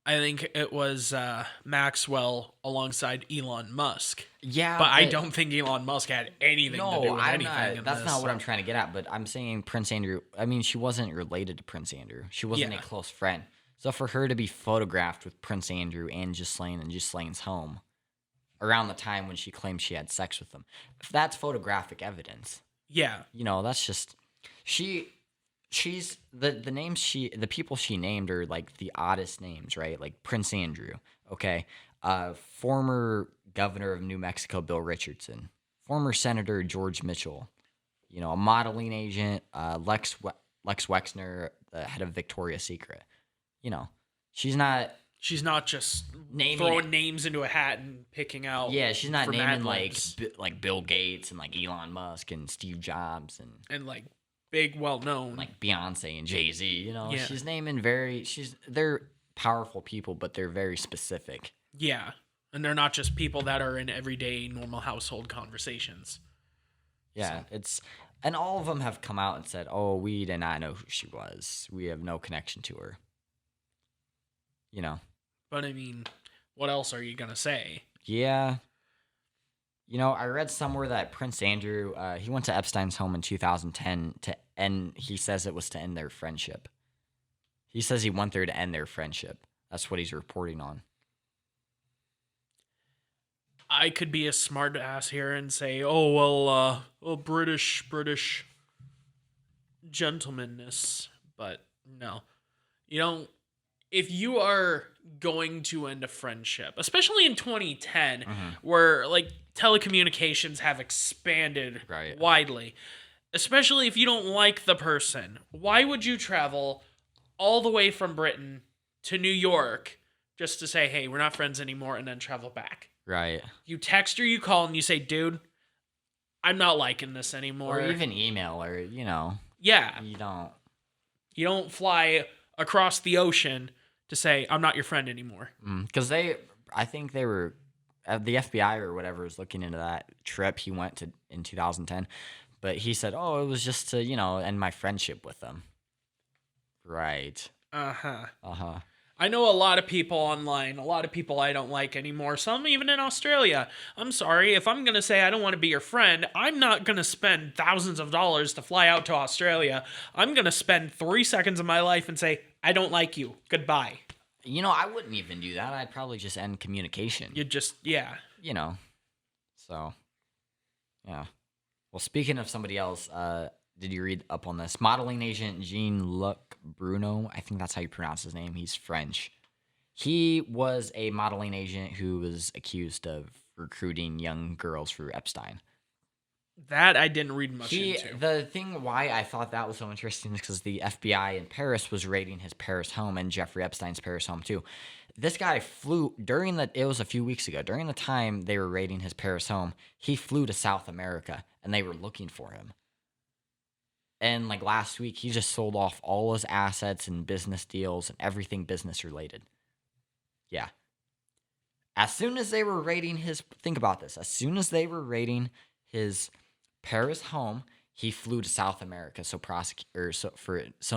I think it was Maxwell alongside Elon Musk. Yeah, but I don't think Elon Musk had anything to do with anything. That's not what I'm trying to get at. But I'm saying Prince Andrew. I mean, she wasn't related to Prince Andrew. She wasn't a close friend. So for her to be photographed with Prince Andrew and Ghislaine in Ghislaine's home around the time when she claimed she had sex with them, if that's photographic evidence, that's just she's the people she named are like the oddest names, right? Like Prince Andrew, okay, former governor of New Mexico Bill Richardson, former Senator George Mitchell, a modeling agent, Lex Wexner, the head of Victoria's Secret. She's not just throwing names into a hat and picking out. Yeah, she's not naming like Bill Gates and like Elon Musk and Steve Jobs and like big, well-known, like Beyonce and Jay-Z. She's naming they're powerful people, but they're very specific. Yeah, and they're not just people that are in everyday normal household conversations. Yeah, and all of them have come out and said, "Oh, we did not know who she was. We have no connection to her." But I mean, what else are you gonna say? Yeah. I read somewhere that Prince Andrew, he went to Epstein's home in 2010 he says it was to end their friendship. He says he went there to end their friendship. That's what he's reporting on. I could be a smart ass here and say, oh, well, British gentlemanness, but no. If you are going to end a friendship, especially in 2010, where like telecommunications have expanded widely, especially if you don't like the person, why would you travel all the way from Britain to New York just to say, hey, we're not friends anymore, and then travel back? Right. You text or you call and you say, dude, I'm not liking this anymore. Or even email or, Yeah. You You don't fly across the ocean to say, I'm not your friend anymore. Because I think they were, the FBI or whatever was looking into that trip he went to in 2010. But he said, oh, it was just to, end my friendship with them. Right. Uh-huh. I know a lot of people online, a lot of people I don't like anymore, some even in Australia. I'm sorry, if I'm going to say I don't want to be your friend, I'm not going to spend thousands of dollars to fly out to Australia. I'm going to spend 3 seconds of my life and say, I don't like you. Goodbye. I wouldn't even do that. I'd probably just end communication. You'd just, yeah. So, yeah. Well, speaking of somebody else, did you read up on this? Modeling agent Jean-Luc Bruno, I think that's how you pronounce his name. He's French. He was a modeling agent who was accused of recruiting young girls for Epstein. That I didn't read much into. The thing why I thought that was so interesting is because the FBI in Paris was raiding his Paris home and Jeffrey Epstein's Paris home too. This guy flew it was a few weeks ago, during the time they were raiding his Paris home, he flew to South America and they were looking for him. And like last week, he just sold off all his assets and business deals and everything business related. Yeah. As soon as they were raiding his, think about this. As soon as they were raiding his Paris home, he flew to South America so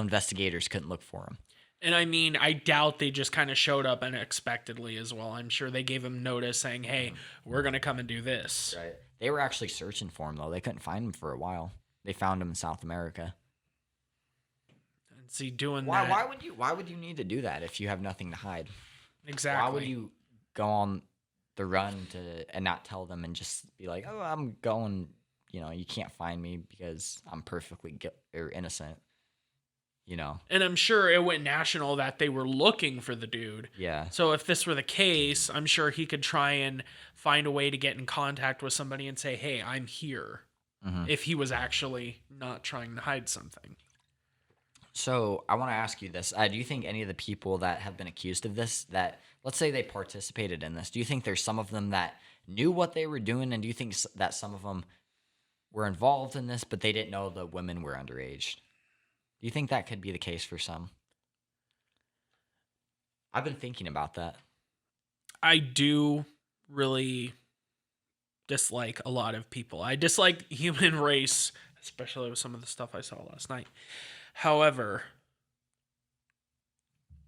investigators couldn't look for him. And I mean, I doubt they just kind of showed up unexpectedly as well. I'm sure they gave him notice saying, "Hey, we're gonna come and do this." Right. They were actually searching for him though. They couldn't find him for a while. They found him in South America. And see, doing Why? that. Why would you need to do that if you have nothing to hide? Exactly. Why would you go on the run and not tell them and just be like, "Oh, I'm going. You can't find me because I'm perfectly innocent." And I'm sure it went national that they were looking for the dude. Yeah. So if this were the case, I'm sure he could try and find a way to get in contact with somebody and say, "Hey, I'm here." Mm-hmm. If he was actually not trying to hide something. So I want to ask you this: do you think any of the people that have been accused of this, that let's say they participated in this, do you think there's some of them that knew what they were doing, and do you think that some of them were involved in this, but they didn't know the women were underage? Do you think that could be the case for some? I've been thinking about that. I do really dislike a lot of people. I dislike the human race, especially with some of the stuff I saw last night. However,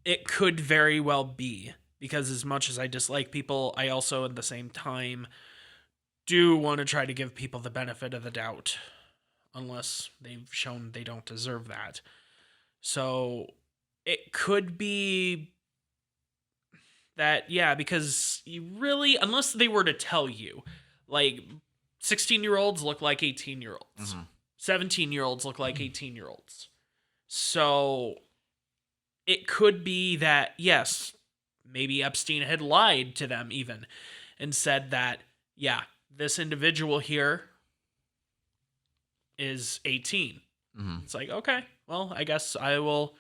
it could very well be, because as much as I dislike people, I also at the same time do want to try to give people the benefit of the doubt, unless they've shown they don't deserve that. So it could be that, yeah, because you really, unless they were to tell you, like 16-year-olds look like 18-year-olds, 17-year-olds look like 18-year-olds. So it could be that, yes, maybe Epstein had lied to them even and said that, yeah, this individual here is 18. It's like, okay, well, I guess I will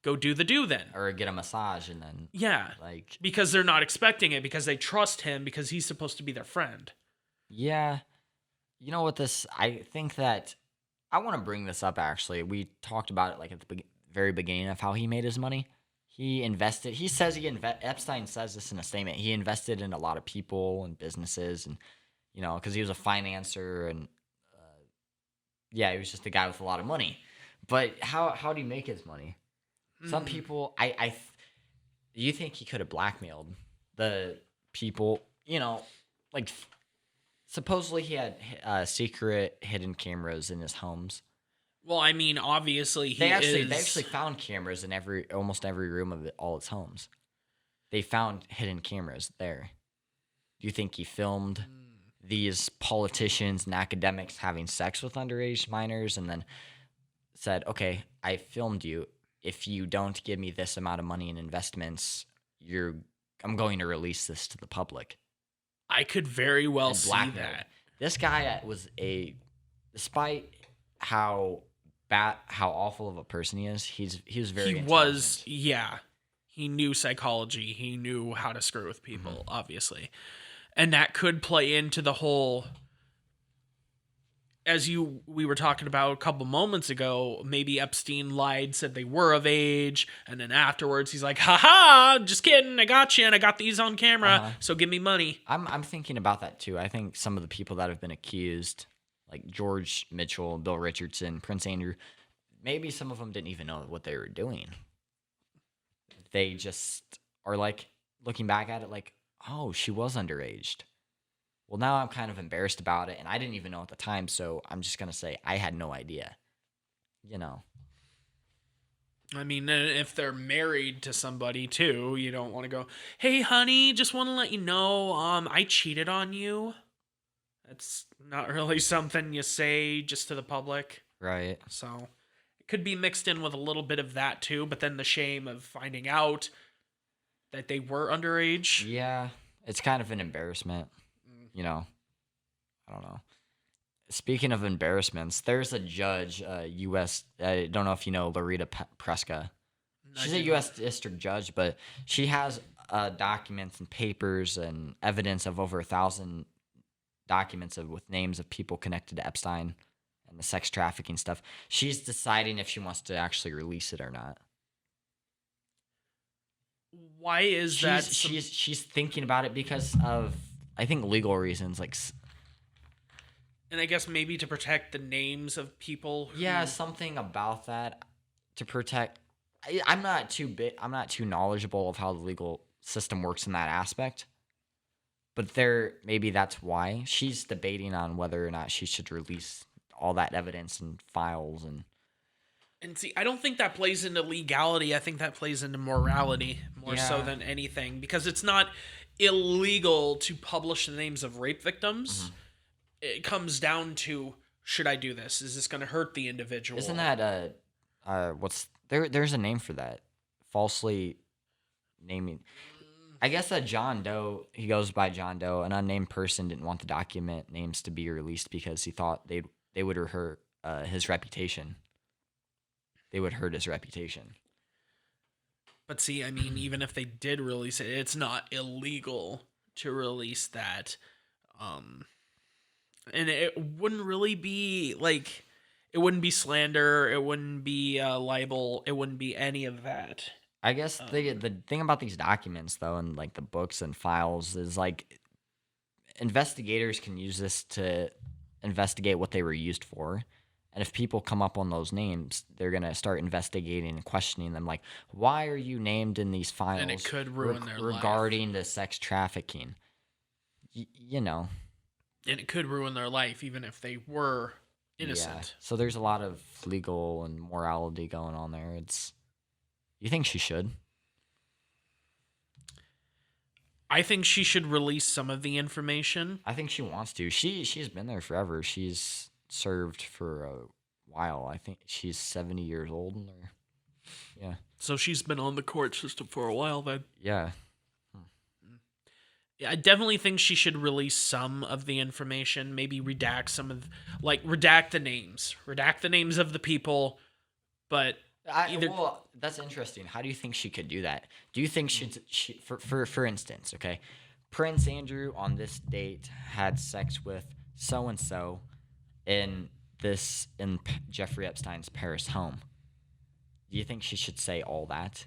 go do the do then. Or get a massage and then... Yeah, because they're not expecting it, because they trust him, because he's supposed to be their friend. Yeah. You know what I think that... I want to bring this up, actually. We talked about it at the very beginning of how he made his money. He invested... Epstein says this in a statement. He invested in a lot of people and businesses and... because he was a financer and, he was just a guy with a lot of money. But how do you make his money? Some people, do you think he could have blackmailed the people? Supposedly he had secret hidden cameras in his homes. Well, I mean, obviously they actually found cameras in almost every room of all his homes. They found hidden cameras there. Do you think he filmed these politicians and academics having sex with underage minors and then said, "Okay, I filmed you. If you don't give me this amount of money in investments, I'm going to release this to the public"? I could very well see that. This guy despite how awful of a person he is, he was very intelligent. He knew psychology. He knew how to screw with people, obviously. And that could play into the whole, as we were talking about a couple moments ago, maybe Epstein lied, said they were of age, and then afterwards he's like, "Ha, just kidding, I got you, and I got these on camera, so give me money." I'm thinking about that too. I think some of the people that have been accused, like George Mitchell, Bill Richardson, Prince Andrew, maybe some of them didn't even know what they were doing. They just are looking back at it like, "Oh, she was underage. Well, now I'm kind of embarrassed about it, and I didn't even know at the time, so I'm just going to say I had no idea." I mean, if they're married to somebody, too, you don't want to go, "Hey, honey, just want to let you know, I cheated on you." That's not really something you say just to the public. Right. So it could be mixed in with a little bit of that, too, but then the shame of finding out that they were underage. Yeah, it's kind of an embarrassment. I don't know. Speaking of embarrassments, there's a judge, U.S. I don't know if you know Loretta Preska. She's a U.S. district judge, but she has documents and papers and evidence of over 1,000 documents with names of people connected to Epstein and the sex trafficking stuff. She's deciding if she wants to actually release it or not. Why is that? She's thinking about it because of, I think, legal reasons. Like, And I guess maybe to protect the names of people. yeah, something about that to protect. I'm not too knowledgeable of how the legal system works in that aspect. But maybe that's why she's debating on whether or not she should release all that evidence and files And see, I don't think that plays into legality. I think that plays into morality more so than anything, because it's not illegal to publish the names of rape victims. It comes down to, should I do this? Is this going to hurt the individual? Isn't that there's a name for that? Falsely naming. I guess that John Doe, he goes by John Doe, an unnamed person didn't want the document names to be released because he thought they would hurt his reputation. They would hurt his reputation. But see, I mean, even if they did release it, it's not illegal to release that. And it wouldn't really be like, it wouldn't be slander, it wouldn't be libel, it wouldn't be any of that. I guess the thing about these documents, though, and like the books and files, is like investigators can use this to investigate what they were used for. And if people come up on those names, they're going to start investigating and questioning them. Like, why are you named in these files? And it could ruin their life. Regarding the sex trafficking. You know. And it could ruin their life, even if they were innocent. Yeah. So there's a lot of legal and morality going on there. You think she should? I think she should release some of the information. I think she wants to. She's been there forever. She's served for a while. I think she's 70 years old. Yeah. So she's been on the court system for a while then. Yeah. Yeah, I definitely think she should release some of the information. Maybe redact redact the names of the people, but well, that's interesting. How do you think she could do that? Do you think for instance, okay, Prince Andrew on this date had sex with so and so in Jeffrey Epstein's Paris home? Do you think she should say all that?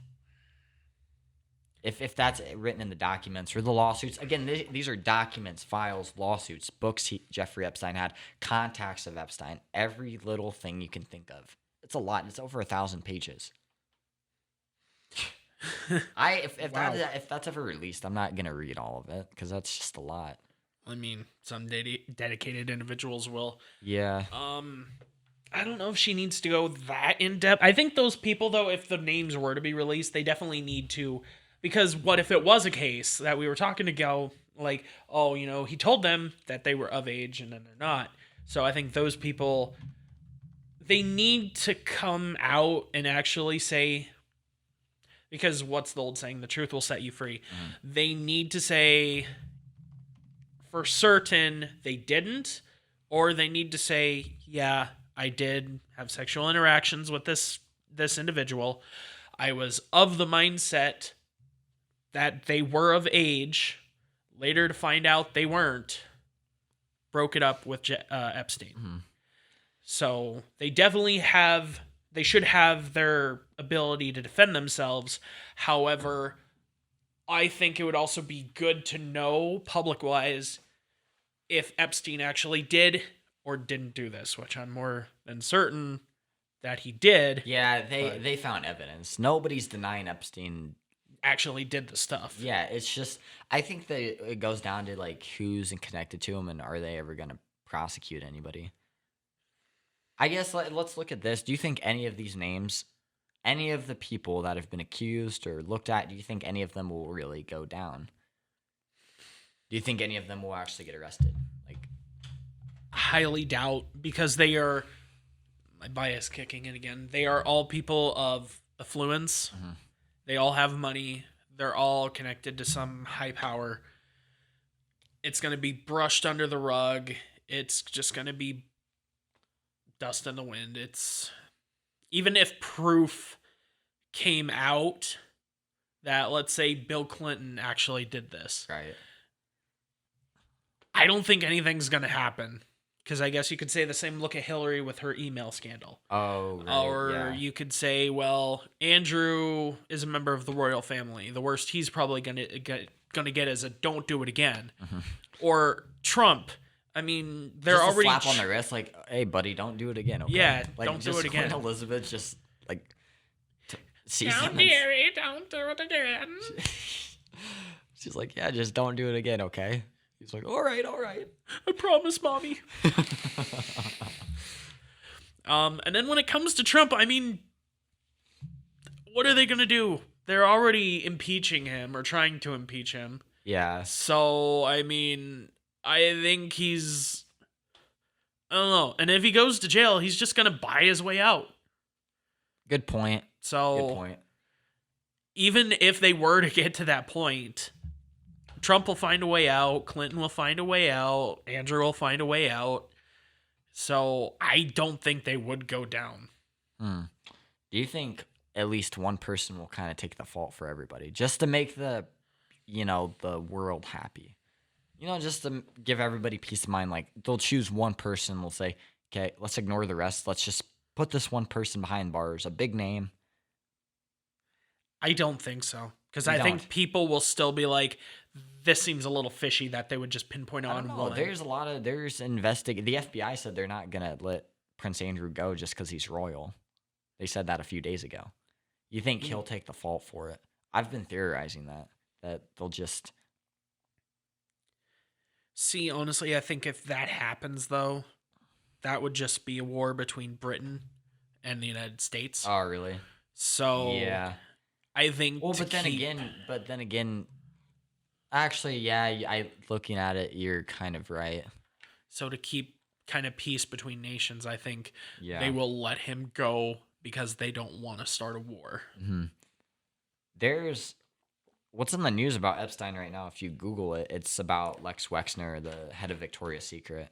If that's written in the documents or the lawsuits, again, these are documents, files, lawsuits, books Jeffrey Epstein had, contacts of Epstein, every little thing you can think of. It's a lot. It's over 1,000 pages. If that's ever released, I'm not gonna read all of it because that's just a lot. I mean, some dedicated individuals will. Yeah. I don't know if she needs to go that in depth. I think those people, though, if the names were to be released, they definitely need to. Because what if it was a case that we were talking to go, like, oh, he told them that they were of age and then they're not. So I think those people, they need to come out and actually say, because what's the old saying? The truth will set you free. They need to say for certain they didn't, or they need to say, yeah, I did have sexual interactions with this individual. I was of the mindset that they were of age, later to find out they weren't, broke it up with Epstein. Mm-hmm. So they should have their ability to defend themselves. However, I think it would also be good to know public-wise if Epstein actually did or didn't do this, which I'm more than certain that he did. Yeah, they found evidence. Nobody's denying Epstein actually did the stuff. Yeah, it's just, I think that it goes down to like who's connected to him and are they ever going to prosecute anybody. I guess let's look at this. Do you think any of these names, any of the people that have been accused or looked at, do you think any of them will really go down? Do you think any of them will actually get arrested? Like, highly doubt, because they are, my bias kicking in again, they are all people of affluence. Mm-hmm. They all have money. They're all connected to some high power. It's going to be brushed under the rug. It's just going to be dust in the wind. It's, even if proof came out that, let's say, Bill Clinton actually did this. Right. I don't think anything's going to happen. Because I guess you could say the same. Look at Hillary with her email scandal. Oh, right. Or Yeah. you could say, well, Andrew is a member of the royal family. The worst he's probably gonna get is a "don't do it again." Or Trump. I mean, they're Just a already slap on the wrist, like, "Hey, buddy, don't do it again." Okay. Yeah, Like, don't do just it again. Queen Elizabeth just like sees Don't them and Gary, don't do it again. she's like, "Yeah, just don't do it again, okay?" He's like, "All right, all right." I promise, mommy. And then when it comes to Trump, I mean, what are they gonna do? They're already impeaching him or trying to impeach him. Yeah. So I mean, I think I don't know. And if he goes to jail, he's just gonna buy his way out. Good point. So Good point. even if they were to get to that point, Trump will find a way out. Clinton will find a way out. Andrew will find a way out. So I don't think they would go down. Do you think at least one person will kind of take the fault for everybody, just to make the world happy? Just to give everybody peace of mind. Like, they'll choose one person. They'll say, "Okay, let's ignore the rest. Let's just put this one person behind bars, a big name." I don't think so. Because You I think don't? people will still be like, this seems a little fishy that they would just pinpoint I don't on know. one. There's the FBI said they're not gonna let Prince Andrew go just because he's royal. They said that a few days ago. You think he'll take the fault for it? I've been theorizing that they'll just. See, honestly, I think if that happens, though, that would just be a war between Britain and the United States. Oh, really? So Yeah. I think. Well, but then again, actually, yeah. Looking at it, you're kind of right. So to keep kind of peace between nations, I think Yeah. they will let him go because they don't want to start a war. There's what's in the news about Epstein right now. If you Google it, it's about Lex Wexner, the head of Victoria's Secret.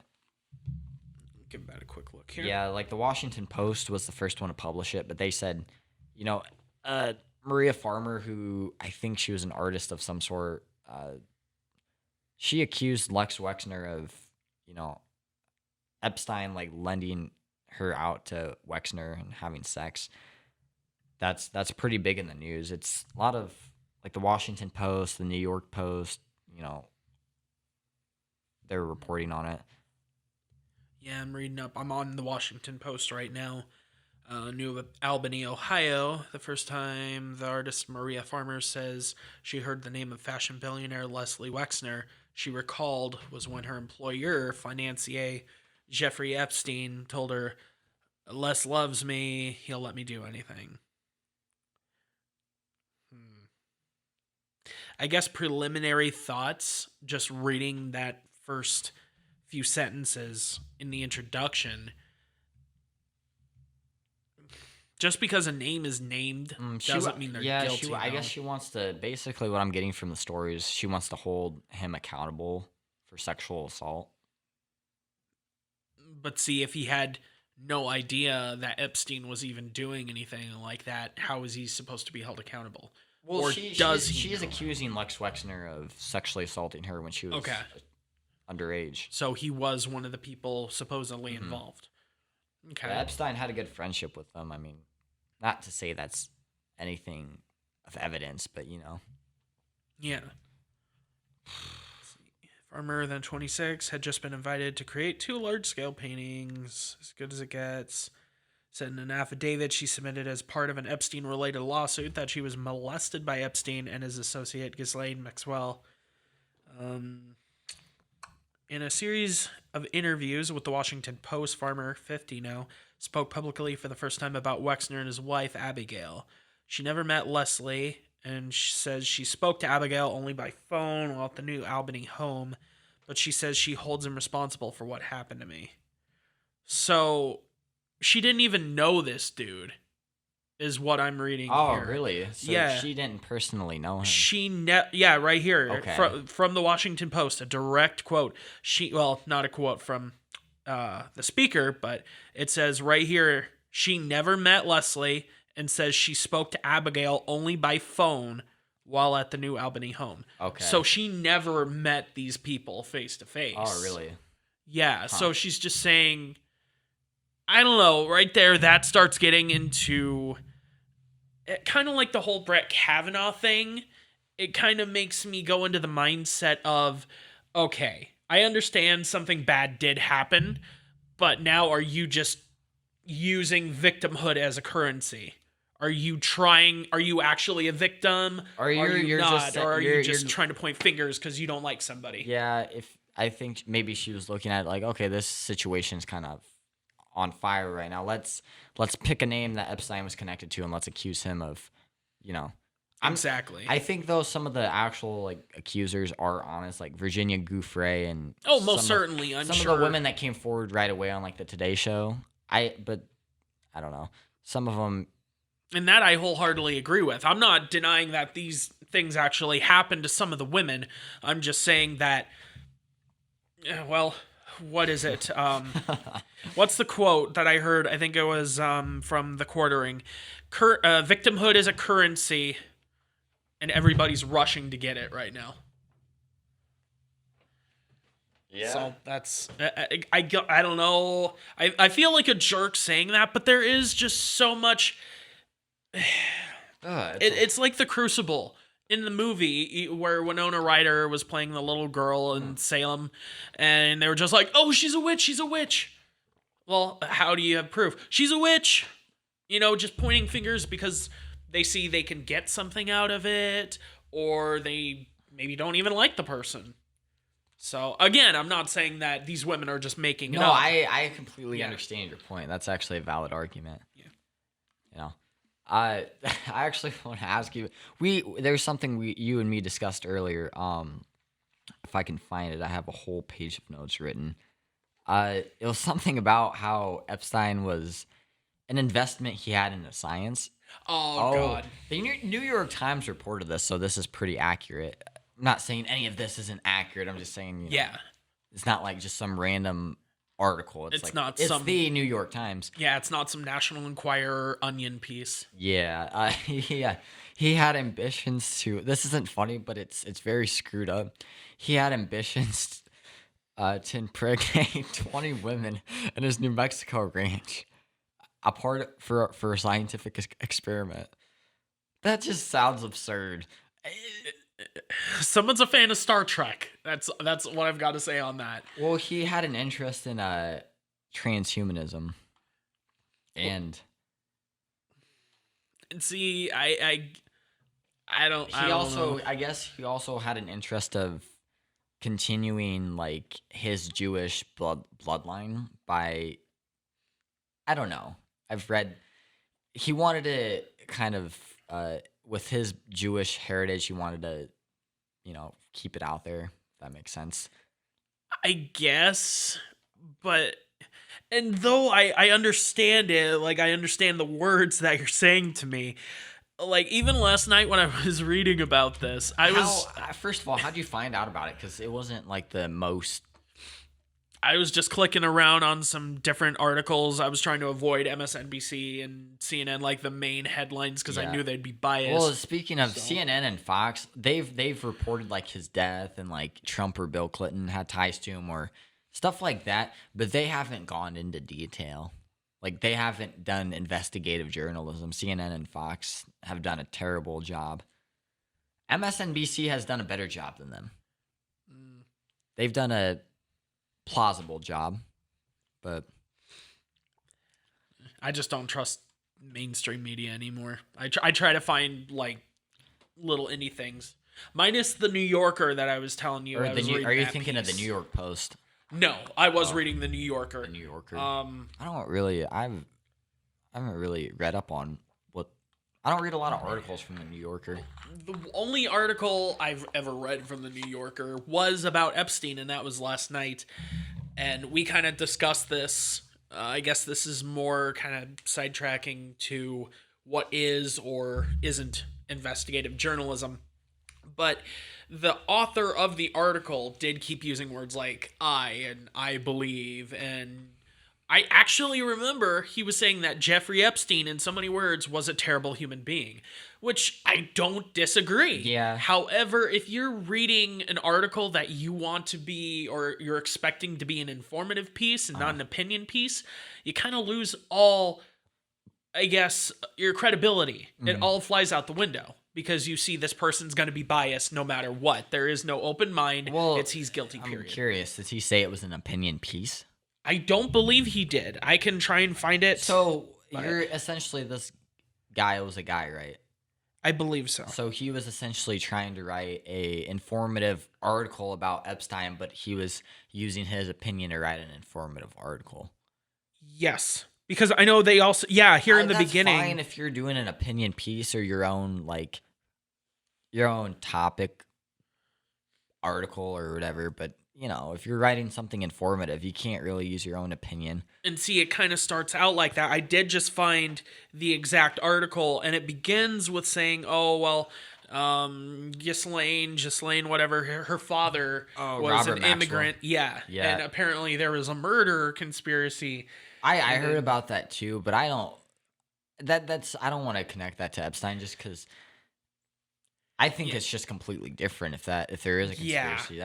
Give that a quick look here. Yeah, like the Washington Post was the first one to publish it, but they said, Maria Farmer, who I think she was an artist of some sort, she accused Lex Wexner of, Epstein like lending her out to Wexner and having sex. That's pretty big in the news. It's a lot of like the Washington Post, the New York Post, they're reporting on it. Yeah, I'm reading up. I'm on the Washington Post right now. New Albany, Ohio. The first time the artist Maria Farmer says she heard the name of fashion billionaire Leslie Wexner, she recalled was when her employer, financier Jeffrey Epstein, told her, "Les loves me. He'll let me do anything." I guess preliminary thoughts, just reading that first few sentences in the introduction. Just because a name is named doesn't mean they're guilty. I guess she wants to. Basically, what I'm getting from the story is she wants to hold him accountable for sexual assault. But see, if he had no idea that Epstein was even doing anything like that, how is he supposed to be held accountable? Well, or she is know? accusing Lex Wexner of sexually assaulting her when she was underage. So he was one of the people supposedly involved. Okay. Yeah, Epstein had a good friendship with them. I mean, not to say that's anything of evidence, but Yeah. Farmer, then 26, had just been invited to create 2 large-scale paintings, as good as it gets. Said in an affidavit she submitted as part of an Epstein-related lawsuit that she was molested by Epstein and his associate Ghislaine Maxwell. In a series of interviews with the Washington Post, Farmer, 50 now, spoke publicly for the first time about Wexner and his wife, Abigail. She never met Leslie, and she says she spoke to Abigail only by phone while at the New Albany home, but she says she holds him responsible for what happened to me. So she didn't even know this dude, is what I'm reading here. Oh, really? So yeah. She didn't personally know him. Yeah, right here. Okay. From the Washington Post, a direct quote. Not a quote from the speaker, but it says right here, she never met Leslie and says she spoke to Abigail only by phone while at the New Albany home. Okay. So she never met these people face to face. Oh, really? Yeah, so she's just saying, I don't know, right there, that starts getting into kind of like the whole Brett Kavanaugh thing. It kind of makes me go into the mindset of, okay, I understand something bad did happen, but now are you just using victimhood as a currency? Are you actually a victim? Or Are you you're just not? Or are you just you're trying to point fingers because you don't like somebody? yeah. If I think maybe she was looking at it like, okay, this situation's kind of on fire right now. Let's pick a name that Epstein was connected to and let's accuse him of, you know. Exactly. I think though some of the actual like accusers are honest, like Virginia Gouffre and Oh, most certainly. I'm some sure. of the women that came forward right away on like the Today Show. But I don't know. Some of them. And that I wholeheartedly agree with. I'm not denying that these things actually happened to some of the women. I'm just saying that, well, what is it? What's the quote that I heard? I think it was from The Quartering. Victimhood is a currency, and everybody's rushing to get it right now. Yeah. So that's I don't know. I feel like a jerk saying that, but there is just so much. It's like The Crucible in the movie where Winona Ryder was playing the little girl in Salem, and they were just like, "Oh, she's a witch! She's a witch!" Well, how do you have proof? She's a witch. Just pointing fingers because they see they can get something out of it, or they maybe don't even like the person. So again, I'm not saying that these women are just making it up. No, I completely understand your point. That's actually a valid argument. Yeah. I actually want to ask you. There's something you and me discussed earlier. If I can find it, I have a whole page of notes written. It was something about how Epstein was an investment he had into science. Oh God. The New York Times reported this, so this is pretty accurate. I'm not saying any of this isn't accurate. I'm just saying, it's not like just some random article. It's the New York Times. Yeah, it's not some National Enquirer onion piece. Yeah, he had ambitions to. This isn't funny, but it's very screwed up. He had ambitions to impregnate 20 women in his New Mexico ranch, for a scientific experiment. That just sounds absurd. Someone's a fan of Star Trek. That's what I've got to say on that. Well, he had an interest in transhumanism, and see, I don't. I guess he also had an interest of continuing like his Jewish bloodline by. I don't know. I've read he wanted to kind of with his Jewish heritage, he wanted to, keep it out there. If that makes sense. I guess, but though I understand it, like I understand the words that you're saying to me. Like even last night when I was reading about this, first of all, how did you find out about it? Because it wasn't like the most. I was just clicking around on some different articles. I was trying to avoid MSNBC and CNN, like the main headlines, because I knew they'd be biased. Well, speaking of CNN and Fox, they've reported like his death and like Trump or Bill Clinton had ties to him or stuff like that, but they haven't gone into detail. Like they haven't done investigative journalism. CNN and Fox have done a terrible job. MSNBC has done a better job than them. They've done a plausible job, but I just don't trust mainstream media anymore. I try to find like little indie things, minus the New Yorker that I was telling you. Are you thinking of the New York Post? No, I was reading the New Yorker. The New Yorker. I haven't really read up on what. I don't read a lot of articles from the New Yorker. The only article I've ever read from the New Yorker was about Epstein, and that was last night. And we kind of discussed this. I guess this is more kind of sidetracking to what is or isn't investigative journalism. But the author of the article did keep using words like I and I believe and I actually remember he was saying that Jeffrey Epstein, in so many words, was a terrible human being, which I don't disagree. Yeah. However, if you're reading an article that you want to be, or you're expecting to be an informative piece and not an opinion piece, you kind of lose all, I guess, your credibility. It all flies out the window because you see this person's going to be biased no matter what. There is no open mind. Well, he's guilty, period. I'm curious. Did he say it was an opinion piece? I don't believe he did. I can try and find it. So you're essentially, this guy was a guy, right? I believe so. So he was essentially trying to write a informative article about Epstein, but he was using his opinion to write an informative article. Yes. Because I know they also, here in the That's beginning. fine if you're doing an opinion piece or your own topic article or whatever, but if you're writing something informative, you can't really use your own opinion. And see, it kind of starts out like that. I did just find the exact article, and it begins with saying, oh, well, Ghislaine, whatever, her father was Robert an Maxwell. immigrant. Yeah. And apparently there was a murder conspiracy. I heard about that too, but I don't want to connect that to Epstein just because I think it's just completely different if there is a conspiracy.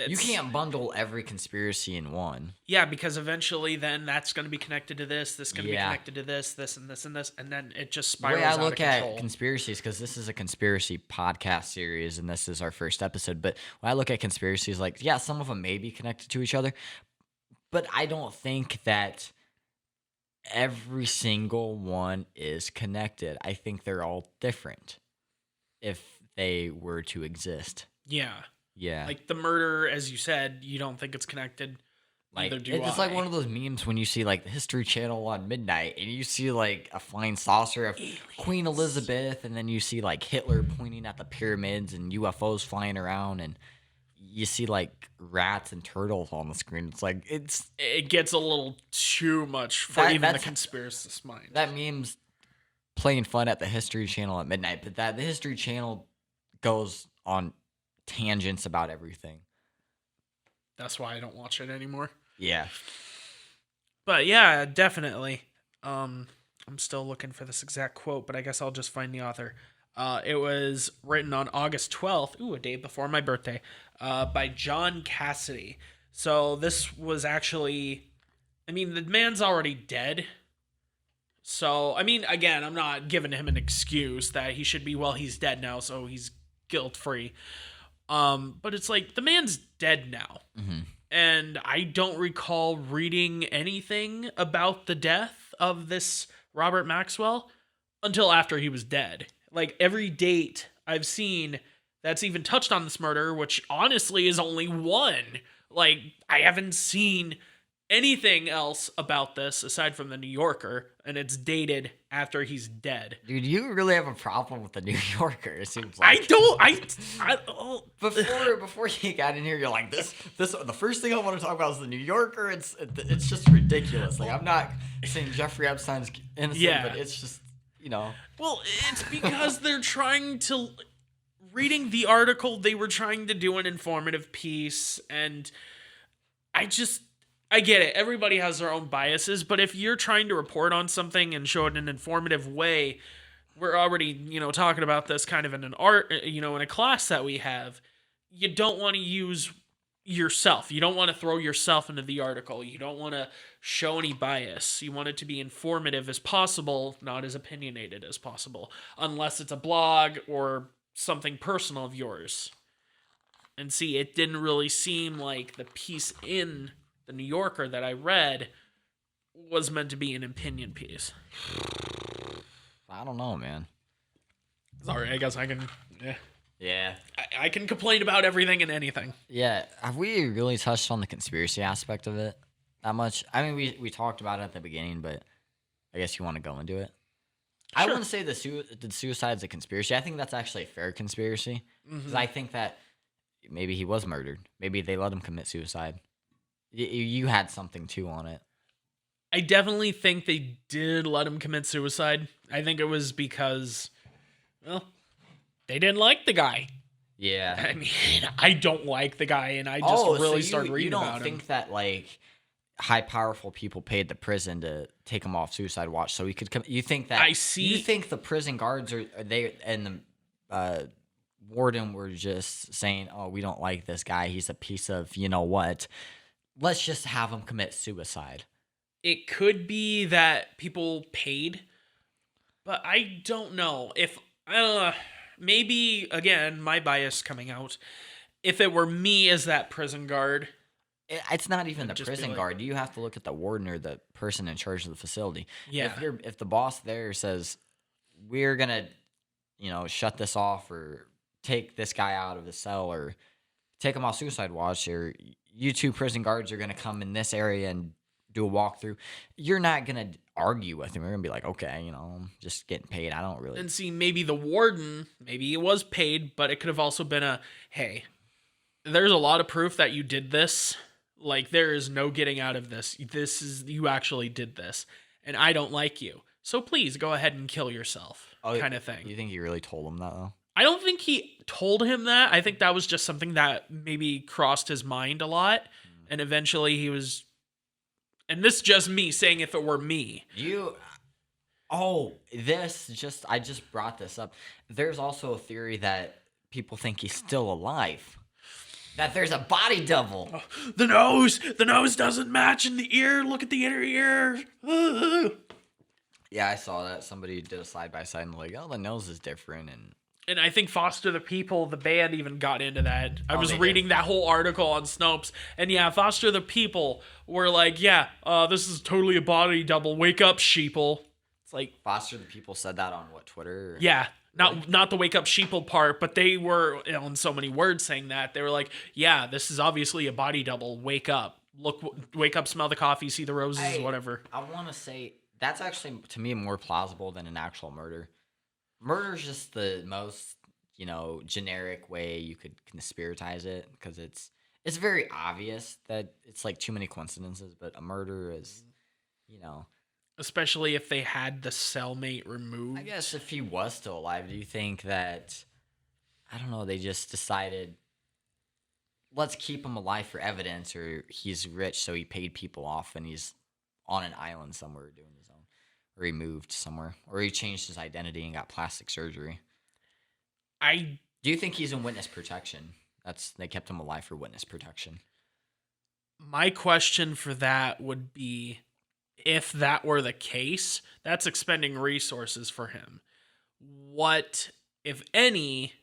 You can't bundle every conspiracy in one. Yeah, because eventually then that's going to be connected to this going to be connected to this and this and this, and then it just spirals out of control. The way I look at conspiracies, because this is a conspiracy podcast series and this is our first episode, but when I look at conspiracies, some of them may be connected to each other, but I don't think that every single one is connected. I think they're all different if they were to exist. Yeah. Yeah. Like the murder, as you said, you don't think it's connected. Neither do it's I. like one of those memes when you see the History Channel on midnight and you see a flying saucer of aliens. Queen Elizabeth, and then you see Hitler pointing at the pyramids and UFOs flying around, and you see rats and turtles on the screen. It gets a little too much for even the conspiracist mind. That meme's playing fun at the History Channel at midnight, but the History Channel goes on tangents about everything. That's why I don't watch it anymore. Yeah. But yeah, definitely. I'm still looking for this exact quote, but I guess I'll just find the author. It was written on August 12th, a day before my birthday, by John Cassidy. So this was actually, the man's already dead. So, again, I'm not giving him an excuse that he should be, he's dead now, so he's guilt-free. But it's the man's dead now. Mm-hmm. And I don't recall reading anything about the death of this Robert Maxwell until after he was dead. Every date I've seen that's even touched on this murder, which honestly is only one. I haven't seen anything else about this aside from the New Yorker, and it's dated after he's dead. Dude, you really have a problem with the New Yorker, it seems before you got in here, you're like, this the first thing I want to talk about is the New Yorker. It's just ridiculous. I'm not saying Jeffrey Epstein's innocent, but it's just, Well, it's because they're trying to, reading the article, they were trying to do an informative piece, and I get it. Everybody has their own biases, but if you're trying to report on something and show it in an informative way, we're already, talking about this kind of in an art, in a class that we have. You don't want to use yourself. You don't want to throw yourself into the article. You don't want to show any bias. You want it to be informative as possible, not as opinionated as possible, unless it's a blog or something personal of yours. And see, it didn't really seem like the piece in the New Yorker that I read was meant to be an opinion piece. I don't know, man. Sorry, I guess I can... Yeah. I can complain about everything and anything. Yeah. Have we really touched on the conspiracy aspect of it that much? We talked about it at the beginning, but I guess you want to go into it. Sure. I wouldn't say the suicide's a conspiracy. I think that's actually a fair conspiracy. Because I think that maybe he was murdered. Maybe they let him commit suicide. You had something too on it. I definitely think they did let him commit suicide. I think it was because, they didn't like the guy. Yeah. I don't like the guy, and I just really started reading about him. You don't think that, high powerful people paid the prison to take him off suicide watch so he could come. You think that I see. You think the prison guards are they and the warden were just saying, "Oh, we don't like this guy. He's a piece of you know what. Let's just have him commit suicide." It could be that people paid, but I don't know if maybe again my bias coming out. If it were me as that prison guard, It's not even the just be prison like- guard. You have to look at the warden or the person in charge of the facility. Yeah. If the boss there says we're gonna, shut this off or take this guy out of the cell or take him off suicide watch or you two prison guards are gonna come in this area and do a walkthrough, you're not gonna argue with him. You're gonna be like, okay, I'm just getting paid. I don't really. and see, maybe the warden, maybe it was paid, but it could have also been hey, there's a lot of proof that you did this. Like, there is no getting out of this. You actually did this, and I don't like you. So please go ahead and kill yourself, kind of thing. You think he really told him that though? I don't think he told him that. I think that was just something that maybe crossed his mind a lot, and eventually he was. And this is just me saying if it were me. I just brought this up. There's also a theory that people think he's still alive. That there's a body double. Oh, the nose doesn't match in the ear. Look at the inner ear. Yeah, I saw that. Somebody did a side-by-side and like, oh, the nose is different. And I think Foster the People, the band, even got into that. I was they reading that whole article on Snopes, and yeah, Foster the People were like, this is totally a body double. Wake up, sheeple. It's like Foster the People said that on what, Twitter? Yeah, not the wake up sheeple part, but they were in so many words saying that. They were like, yeah, this is obviously a body double. Wake up. Wake up, smell the coffee, see the roses, whatever. I want to say that's actually, to me, more plausible than an actual murder. Murder is just the most, generic way you could conspiratize it because it's very obvious that it's like too many coincidences, but a murder is, Especially if they had the cellmate removed. I guess if he was still alive, do you think that, I don't know, they just decided, let's keep him alive for evidence, or he's rich so he paid people off and he's on an island somewhere doing his own, or he moved somewhere, or he changed his identity and got plastic surgery. Do you think he's in witness protection? They kept him alive for witness protection. My question for that would be, if that were the case, that's expending resources for him. What, if any,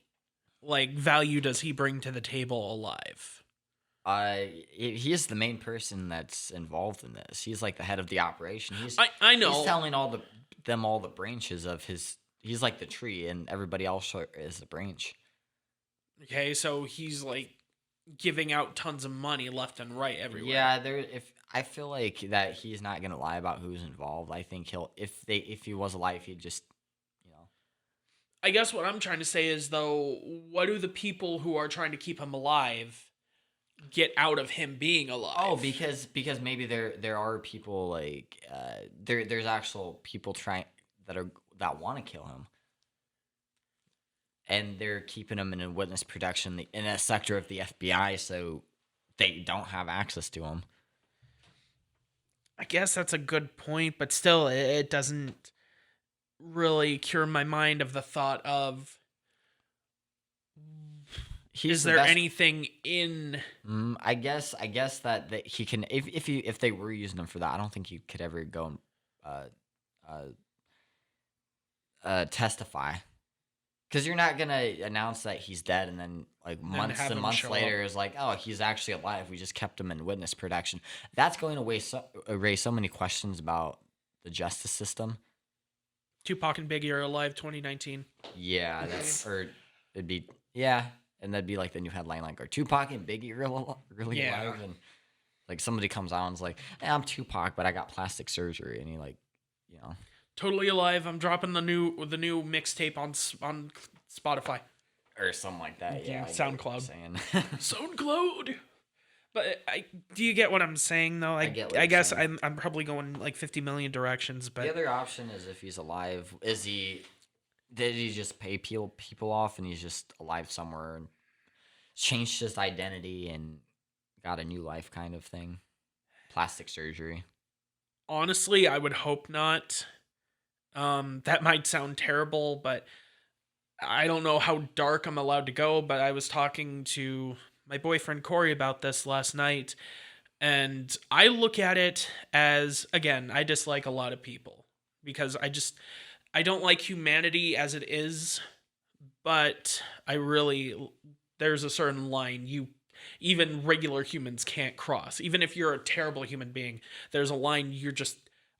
value does he bring to the table alive? He is the main person that's involved in this. He's like the head of the operation. I know. He's telling all the branches of his. He's like the tree, and everybody else is the branch. Okay, so he's giving out tons of money left and right everywhere. Yeah, if I feel like that he's not gonna lie about who's involved. I think if he was alive, he'd just, I guess what I'm trying to say is, though, what do the people who are trying to keep him alive get out of him being alive? Oh, because maybe there are people there's actual people that want to kill him, and they're keeping him in a witness protection in a sector of the FBI, so they don't have access to him. I guess that's a good point, but still, it doesn't really cure my mind of the thought of, is there anything in? I guess that he can, if they were using him for that, I don't think he could ever go and testify, because you're not gonna announce that he's dead and then months and months later is like, oh, he's actually alive. We just kept him in witness protection. That's going to raise so many questions about the justice system. Tupac and Biggie are alive 2019. Yeah, it'd be and that'd be like the new headline, are Tupac and Biggie really alive? And somebody comes out and is like, hey, I'm Tupac, but I got plastic surgery, and he totally alive. I'm dropping the new mixtape on Spotify or something like that. Yeah, SoundCloud. SoundCloud. But do you get what I'm saying though? I guess I'm probably going 50 million directions. But the other option is, if he's alive, did he just pay people off and he's just alive somewhere and changed his identity and got a new life kind of thing? Plastic surgery. Honestly, I would hope not. That might sound terrible, but I don't know how dark I'm allowed to go. But I was talking to my boyfriend Corey about this last night, and I look at it as, again, I dislike a lot of people because I don't like humanity as it is, but there's a certain line even regular humans can't cross. Even if you're a terrible human being, there's a line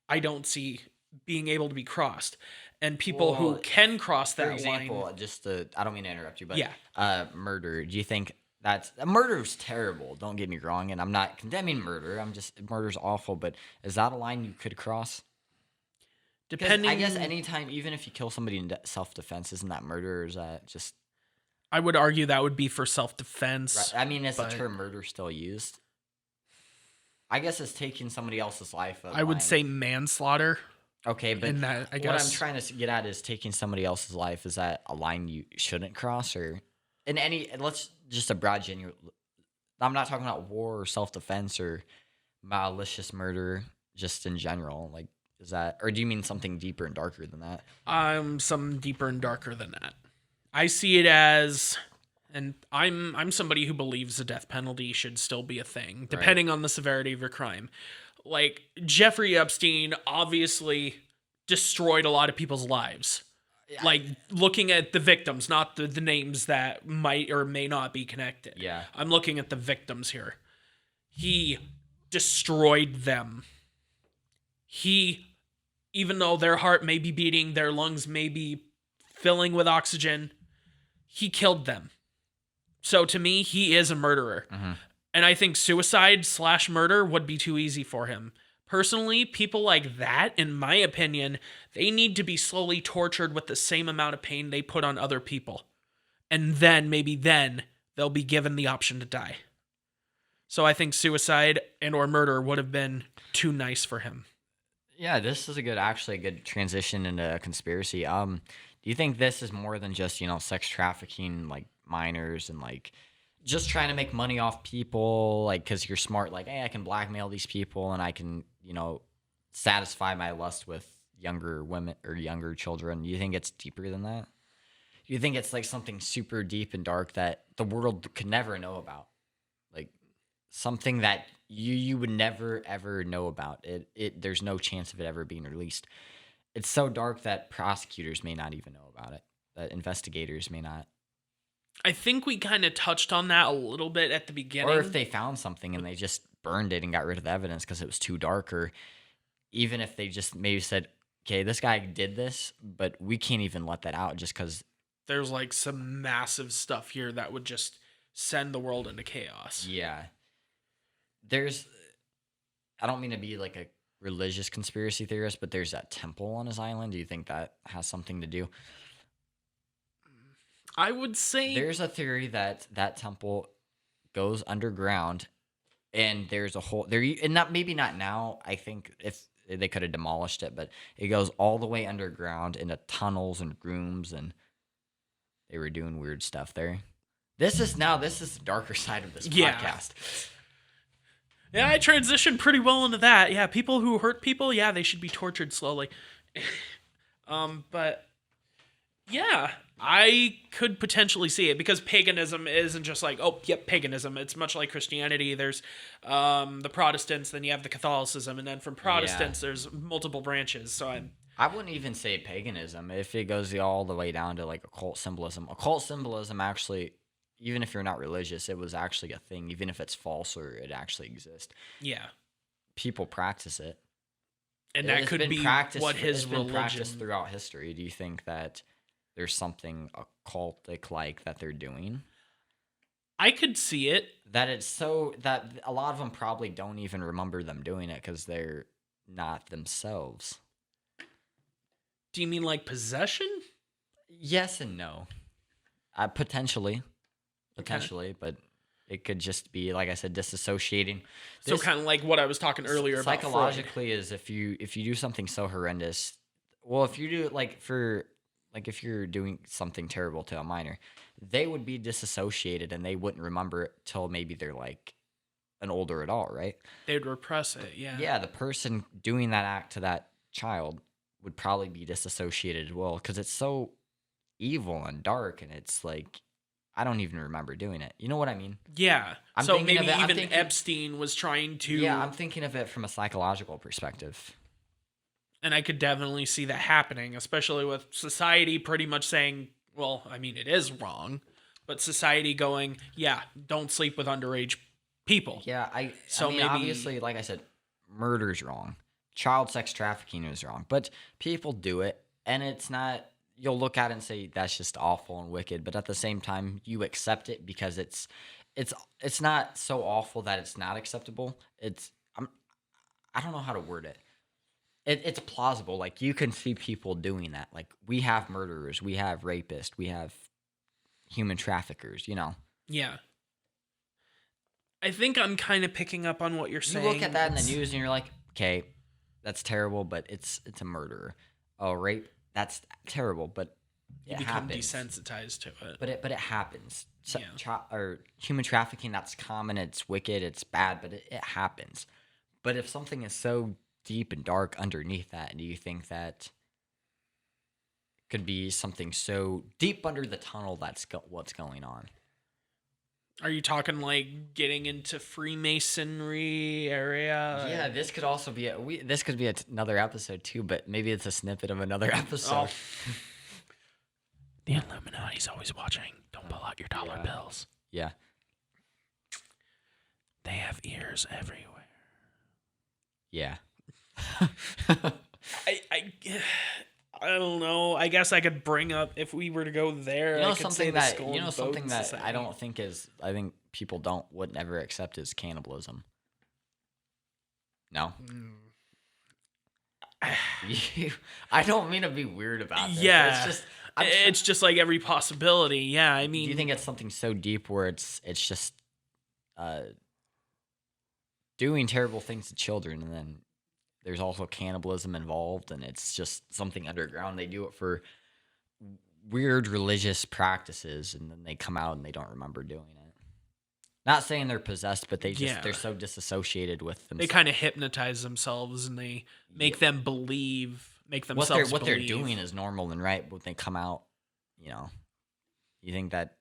I don't see being able to be crossed. And people who Well, can cross For that example, line, I don't mean to interrupt you, but yeah, murder. Do you think that's murder's terrible? Don't get me wrong, and I'm not condemning murder. Murder's awful, but is that a line you could cross? Because I guess depending, anytime, even if you kill somebody in self defense, isn't that murder? Or is that just I would argue that would be for right? self-defense, I mean, is the but term murder still used? I guess it's taking somebody else's life. A I would line. say manslaughter Okay, but in that, I what I'm guess. trying to get at is taking somebody else's life. Is that a line you shouldn't cross, or in any? Let's just a broad genuine. I'm not talking about war or self defense or malicious murder, just in general. Like, is that, or do you mean something deeper and darker than that? Some deeper and darker than that. I see it as, and I'm somebody who believes the death penalty should still be a thing, depending on the severity of your crime. Like Jeffrey Epstein obviously destroyed a lot of people's lives. Yeah. Like looking at the victims, not the names that might or may not be connected. Yeah. I'm looking at the victims here. He destroyed them. Even though their heart may be beating, their lungs may be filling with oxygen, he killed them. So to me, he is a murderer. Mm-hmm. And I think suicide/murder would be too easy for him. Personally, people like that, in my opinion, they need to be slowly tortured with the same amount of pain they put on other people. And maybe then, they'll be given the option to die. So I think suicide and/or murder would have been too nice for him. Yeah, this is actually a good transition into a conspiracy. Do you think this is more than just sex trafficking, like minors, and like just trying to make money off people, like because you're smart, like hey, I can blackmail these people and I can satisfy my lust with younger women or younger children? Do you think it's deeper than that? Do you think it's like something super deep and dark that the world could never know about? Like something that you would never ever know about. There's no chance of it ever being released. It's so dark that prosecutors may not even know about it. That investigators may not. I think we kind of touched on that a little bit at the beginning. Or if they found something and they just burned it and got rid of the evidence because it was too dark, or even if they just maybe said, okay, this guy did this, but we can't even let that out just because. There's like some massive stuff here that would just send the world into chaos. Yeah. I don't mean to be like a religious conspiracy theorist, but there's that temple on his island. Do you think that has something to do? I would say There's a theory that that temple goes underground, and there's a whole there, and not maybe not now. I think if they could have demolished it, but it goes all the way underground into tunnels and rooms, and they were doing weird stuff there. This is the darker side of this podcast. Yeah, I transitioned pretty well into that. Yeah, people who hurt people, yeah, they should be tortured slowly. But yeah, I could potentially see it because paganism isn't just like, oh, yep, paganism. It's much like Christianity. There's the Protestants, then you have the Catholicism, and then from Protestants, there's multiple branches. So I wouldn't even say paganism if it goes all the way down to like occult symbolism. Occult symbolism actually, even if you're not religious, it was actually a thing, even if it's false or it actually exists. Yeah. People practice it. And that could be what his religion... been practiced throughout history. Do you think that there's something occultic like that they're doing? I could see it. That it's so that a lot of them probably don't even remember them doing it because they're not themselves. Do you mean like possession? Yes and no. Potentially, but it could just be, like I said, disassociating. So kind of like what I was talking earlier about psychologically is if you do something so horrendous. Well, if you do if you're doing something terrible to a minor, they would be disassociated and they wouldn't remember it till maybe they're like an older adult, right? They'd repress it. Yeah. Yeah, the person doing that act to that child would probably be disassociated as well because it's so evil and dark, and it's like I don't even remember doing it. You know what I mean? Yeah. I'm So thinking of maybe it. I'm even thinking, Epstein was trying to. yeah, I'm thinking of it from a psychological perspective. And I could definitely see that happening, especially with society pretty much saying, well, I mean, it is wrong, but society going, yeah, don't sleep with underage people. Yeah, I So mean, maybe, obviously, like I said, murder's wrong. Child sex trafficking is wrong, but people do it, and it's not. You'll look at it and say that's just awful and wicked, but at the same time, you accept it because it's not so awful that it's not acceptable. I don't know how to word it. It's plausible. Like you can see people doing that. Like we have murderers, we have rapists, we have human traffickers. You know, yeah. I think I'm kind of picking up on what you're you saying. look at that in the news and you're like, okay, that's terrible, but it's a murderer. Oh, rape, that's terrible, but You it become happens. desensitized to it. But it happens. So, Yeah. or human trafficking, that's common. It's wicked. It's bad, but it happens. But if something is so deep and dark underneath that, do you think that could be something so deep under the tunnel that's what's going on? Are you talking like getting into Freemasonry area? Yeah, this could also be this could be another episode too, but maybe it's a snippet of another episode. Oh. The Illuminati's always watching. Don't pull out your dollar bills. Yeah. They have ears everywhere. Yeah. I don't know. I guess I could bring up if we were to go there. You know I could say something the that Skull you know and something Bones that Society. I don't think is I think people would never accept is cannibalism. No. I don't mean to be weird about this. Yeah, It's just it's just like every possibility. Yeah, I mean, do you think it's something so deep where it's just doing terrible things to children, and then there's also cannibalism involved, and it's just something underground. They do it for weird religious practices, and then they come out and they don't remember doing it. Not saying they're possessed, but they're so disassociated with themselves. they kind of hypnotize themselves and they make them believe, make themselves what they're believe. doing is normal and right, but when they come out, you think that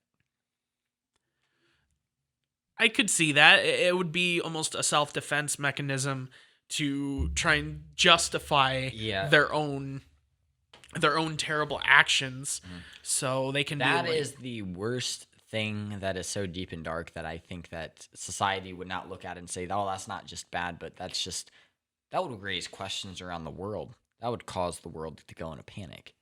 I could see that. It would be almost a self-defense mechanism to try and justify their own terrible actions, so they can. That is the worst thing that is so deep and dark that I think that society would not look at and say, "Oh, that's not just bad, but that would raise questions around the world. That would cause the world to go into panic."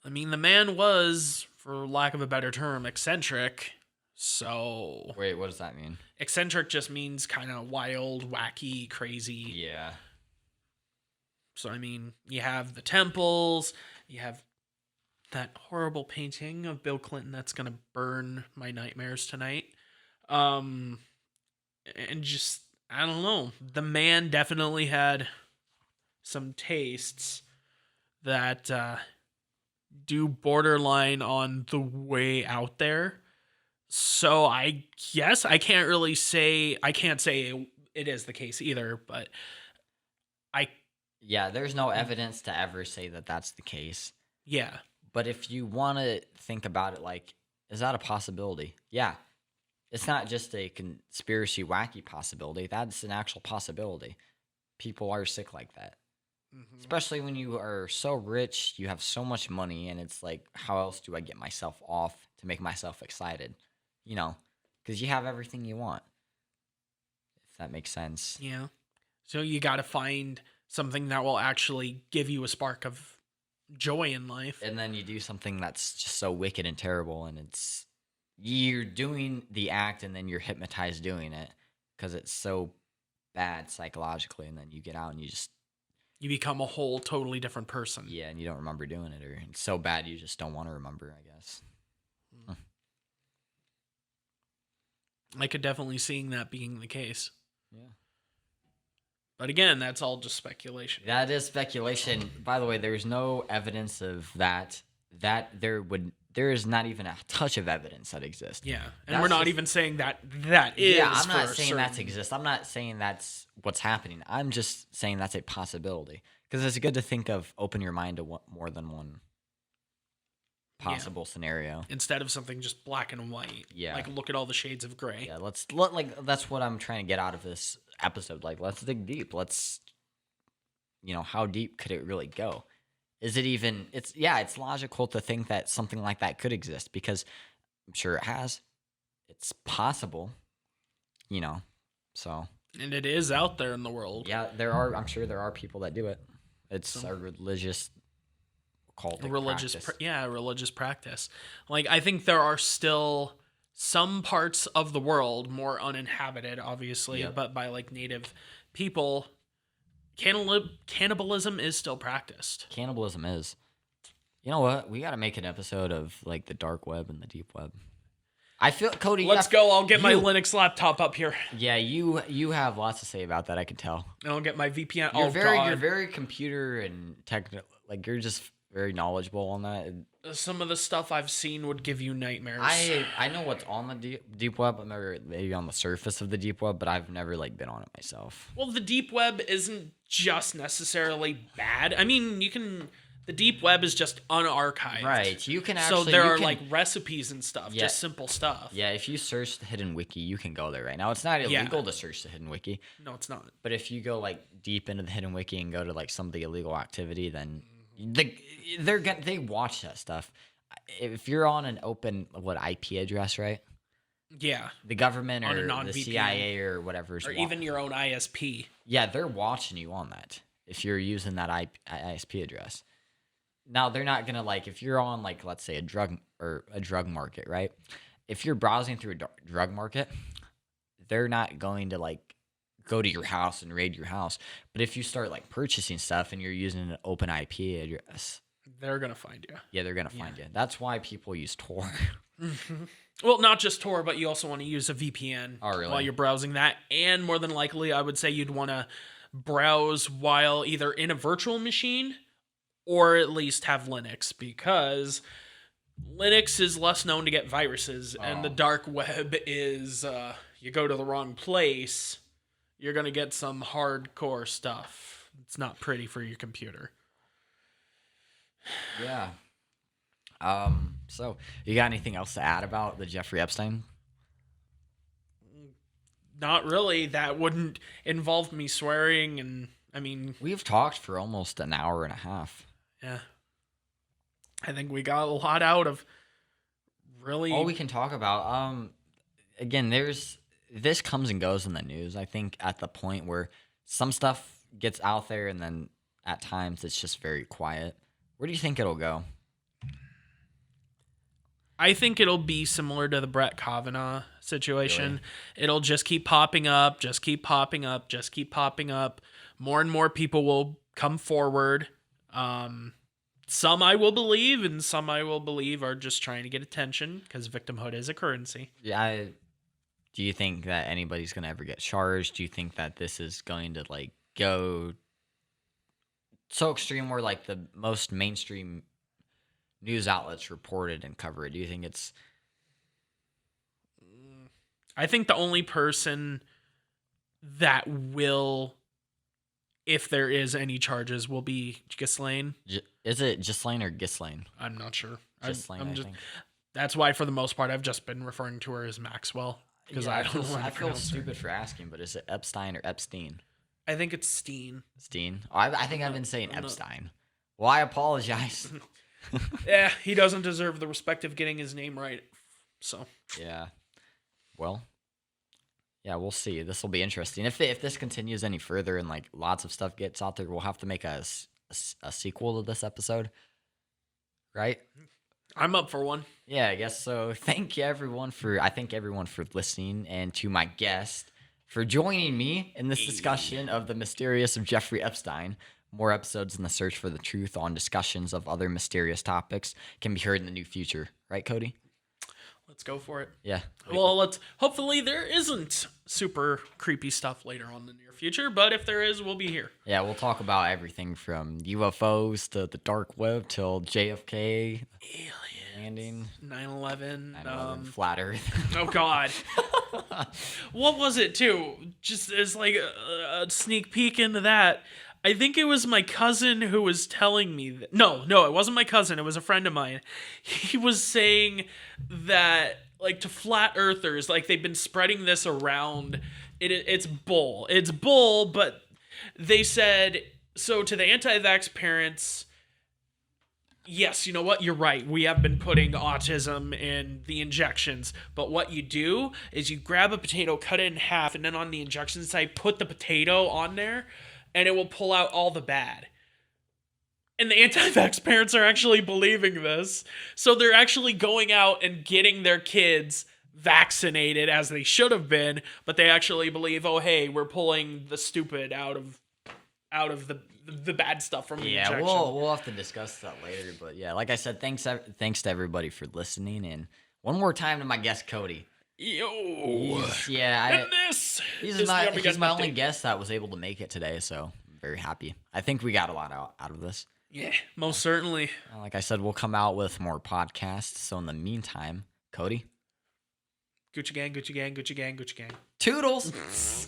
I mean, the man was, for lack of a better term, eccentric. So wait, what does that mean? Eccentric just means kind of wild, wacky, crazy. Yeah. So I mean, you have the temples, you have that horrible painting of Bill Clinton that's gonna burn my nightmares tonight. And just I don't know. The man definitely had some tastes that do borderline on the way out there. So I guess I can't say it is the case either, but there's no evidence to ever say that that's the case. Yeah. But if you want to think about it, like, is that a possibility? Yeah. It's not just a conspiracy wacky possibility. That's an actual possibility. People are sick like that. Mm-hmm. Especially when you are so rich, you have so much money, and it's like, how else do I get myself off to make myself excited? Because you have everything you want. If that makes sense. Yeah. So you got to find something that will actually give you a spark of joy in life. And then you do something that's just so wicked and terrible, and you're doing the act, and then you're hypnotized doing it because it's so bad psychologically, and then you get out and you become a whole totally different person. Yeah, and you don't remember doing it, or it's so bad you just don't want to remember, I guess. I could definitely see that being the case. Yeah. But again, that's all just speculation. That is speculation. By the way, there's no evidence of that there is not even a touch of evidence that exists. Yeah, and That's we're not just- even saying that is. Yeah, I'm not for saying certain. that exists. I'm not saying that's what's happening. I'm just saying that's a possibility. Because it's good to think of, open your mind to more than one possible scenario. Instead of something just black and white. Yeah. Like, look at all the shades of gray. Yeah, that's what I'm trying to get out of this episode. Like, let's dig deep. Let's, how deep could it really go? Is it even? It's logical to think that something like that could exist because I'm sure it has. It's possible, So. And it is out there in the world. Yeah, I'm sure there are people that do it. It's a religious cultic practice. Religious practice. Like, I think there are still some parts of the world more uninhabited, obviously, but by like native people, cannibalism is still practiced. Cannibalism is. You know what? We got to make an episode of like the dark web and the deep web. I feel, Cody. Let's go. I'll get my Linux laptop up here. Yeah, you have lots to say about that. I can tell. And I'll get my VPN. You're very computer and technical. Like, you're just very knowledgeable on that. Some of the stuff I've seen would give you nightmares. I know what's on the deep web. I'm maybe on the surface of the deep web, but I've never like been on it myself. Well, the deep web isn't just necessarily bad. I mean, the deep web is just unarchived. Right. You can actually. So there are like recipes and stuff, just simple stuff. Yeah, if you search the hidden wiki, you can go there right now. It's not illegal to search the hidden wiki. No, it's not. But if you go like deep into the hidden wiki and go to like some of the illegal activity, then they watch that stuff. If you're on an open IP address, right? Yeah. The government on or the CIA or whatever, or even your own ISP. Yeah, they're watching you on that. If you're using that ISP address. Now, they're not gonna if you're on let's say a drug market, right? If you're browsing through a drug market, they're not going to go to your house and raid your house. But if you start purchasing stuff and you're using an open IP address, they're gonna find you. Yeah, they're gonna find you. That's why people use Tor. Well, not just Tor, but you also want to use a VPN while you're browsing that. And more than likely, I would say you'd want to browse while either in a virtual machine or at least have Linux, because Linux is less known to get viruses, and the dark web is, you go to the wrong place, you're going to get some hardcore stuff. It's not pretty for your computer. Yeah. So, you got anything else to add about the Jeffrey Epstein? Not really. That wouldn't involve me swearing, and, I mean... We've talked for almost an hour and a half. Yeah. I think we got a lot out of really... All we can talk about, again, this comes and goes in the news. I think at the point where some stuff gets out there and then at times it's just very quiet. Where do you think it'll go? I think it'll be similar to the Brett Kavanaugh situation. Really? It'll just keep popping up, just keep popping up, just keep popping up. More and more people will come forward. Some I will believe, and some I will believe are just trying to get attention because victimhood is a currency. Yeah. Do you think that anybody's going to ever get charged? Do you think that this is going to go so extreme where the most mainstream news outlets reported and cover it? Do you think it's... I think the only person that will, if there is any charges, will be Ghislaine. Is it Ghislaine or Ghislaine? I'm not sure. Ghislaine, I think. That's why, for the most part, I've just been referring to her as Maxwell. Because I feel stupid for asking, but is it Epstein or Epstein? I think it's Steen. Steen? Oh, I think I've been saying Epstein. Well, I apologize. Yeah, he doesn't deserve the respect of getting his name right. So. Yeah. Well. Yeah, we'll see. This will be interesting. If this continues any further and lots of stuff gets out there, we'll have to make a sequel to this episode, right? I'm up for one. Yeah, I guess so. Thank everyone for listening, and to my guest for joining me in this discussion of the mysterious of Jeffrey Epstein. More episodes in the search for the truth on discussions of other mysterious topics can be heard in the near future, right, Cody? Let's go for it. Yeah. Well, hopefully there isn't super creepy stuff later on in the near future, but if there is, we'll be here. Yeah, we'll talk about everything from UFOs to the dark web till JFK. Aliens. landing. 9/11. 9/11, flat Earth. Oh God. What was it too? Just as like a sneak peek into that. I think it was my cousin who was telling me that. No, it wasn't my cousin. It was a friend of mine. He was saying that like to flat earthers, like they've been spreading this around. It's bull. It's bull, but they said so to the anti-vax parents. Yes, you know what? You're right. We have been putting autism in the injections. But what you do is you grab a potato, cut it in half, and then on the injection site, put the potato on there, and it will pull out all the bad. And the anti-vax parents are actually believing this. So they're actually going out and getting their kids vaccinated as they should have been, but they actually believe, oh, hey, we're pulling the stupid out of the bad stuff from the injection. We'll have to discuss that later. But yeah, like I said, thanks to everybody for listening. And one more time to my guest, Cody. Yo. He's my only guest that was able to make it today, so I'm very happy. I think we got a lot out of this. Yeah, most certainly. Like I said, we'll come out with more podcasts. So in the meantime, Cody. Gucci gang, Gucci gang, Gucci gang, Gucci gang. Toodles.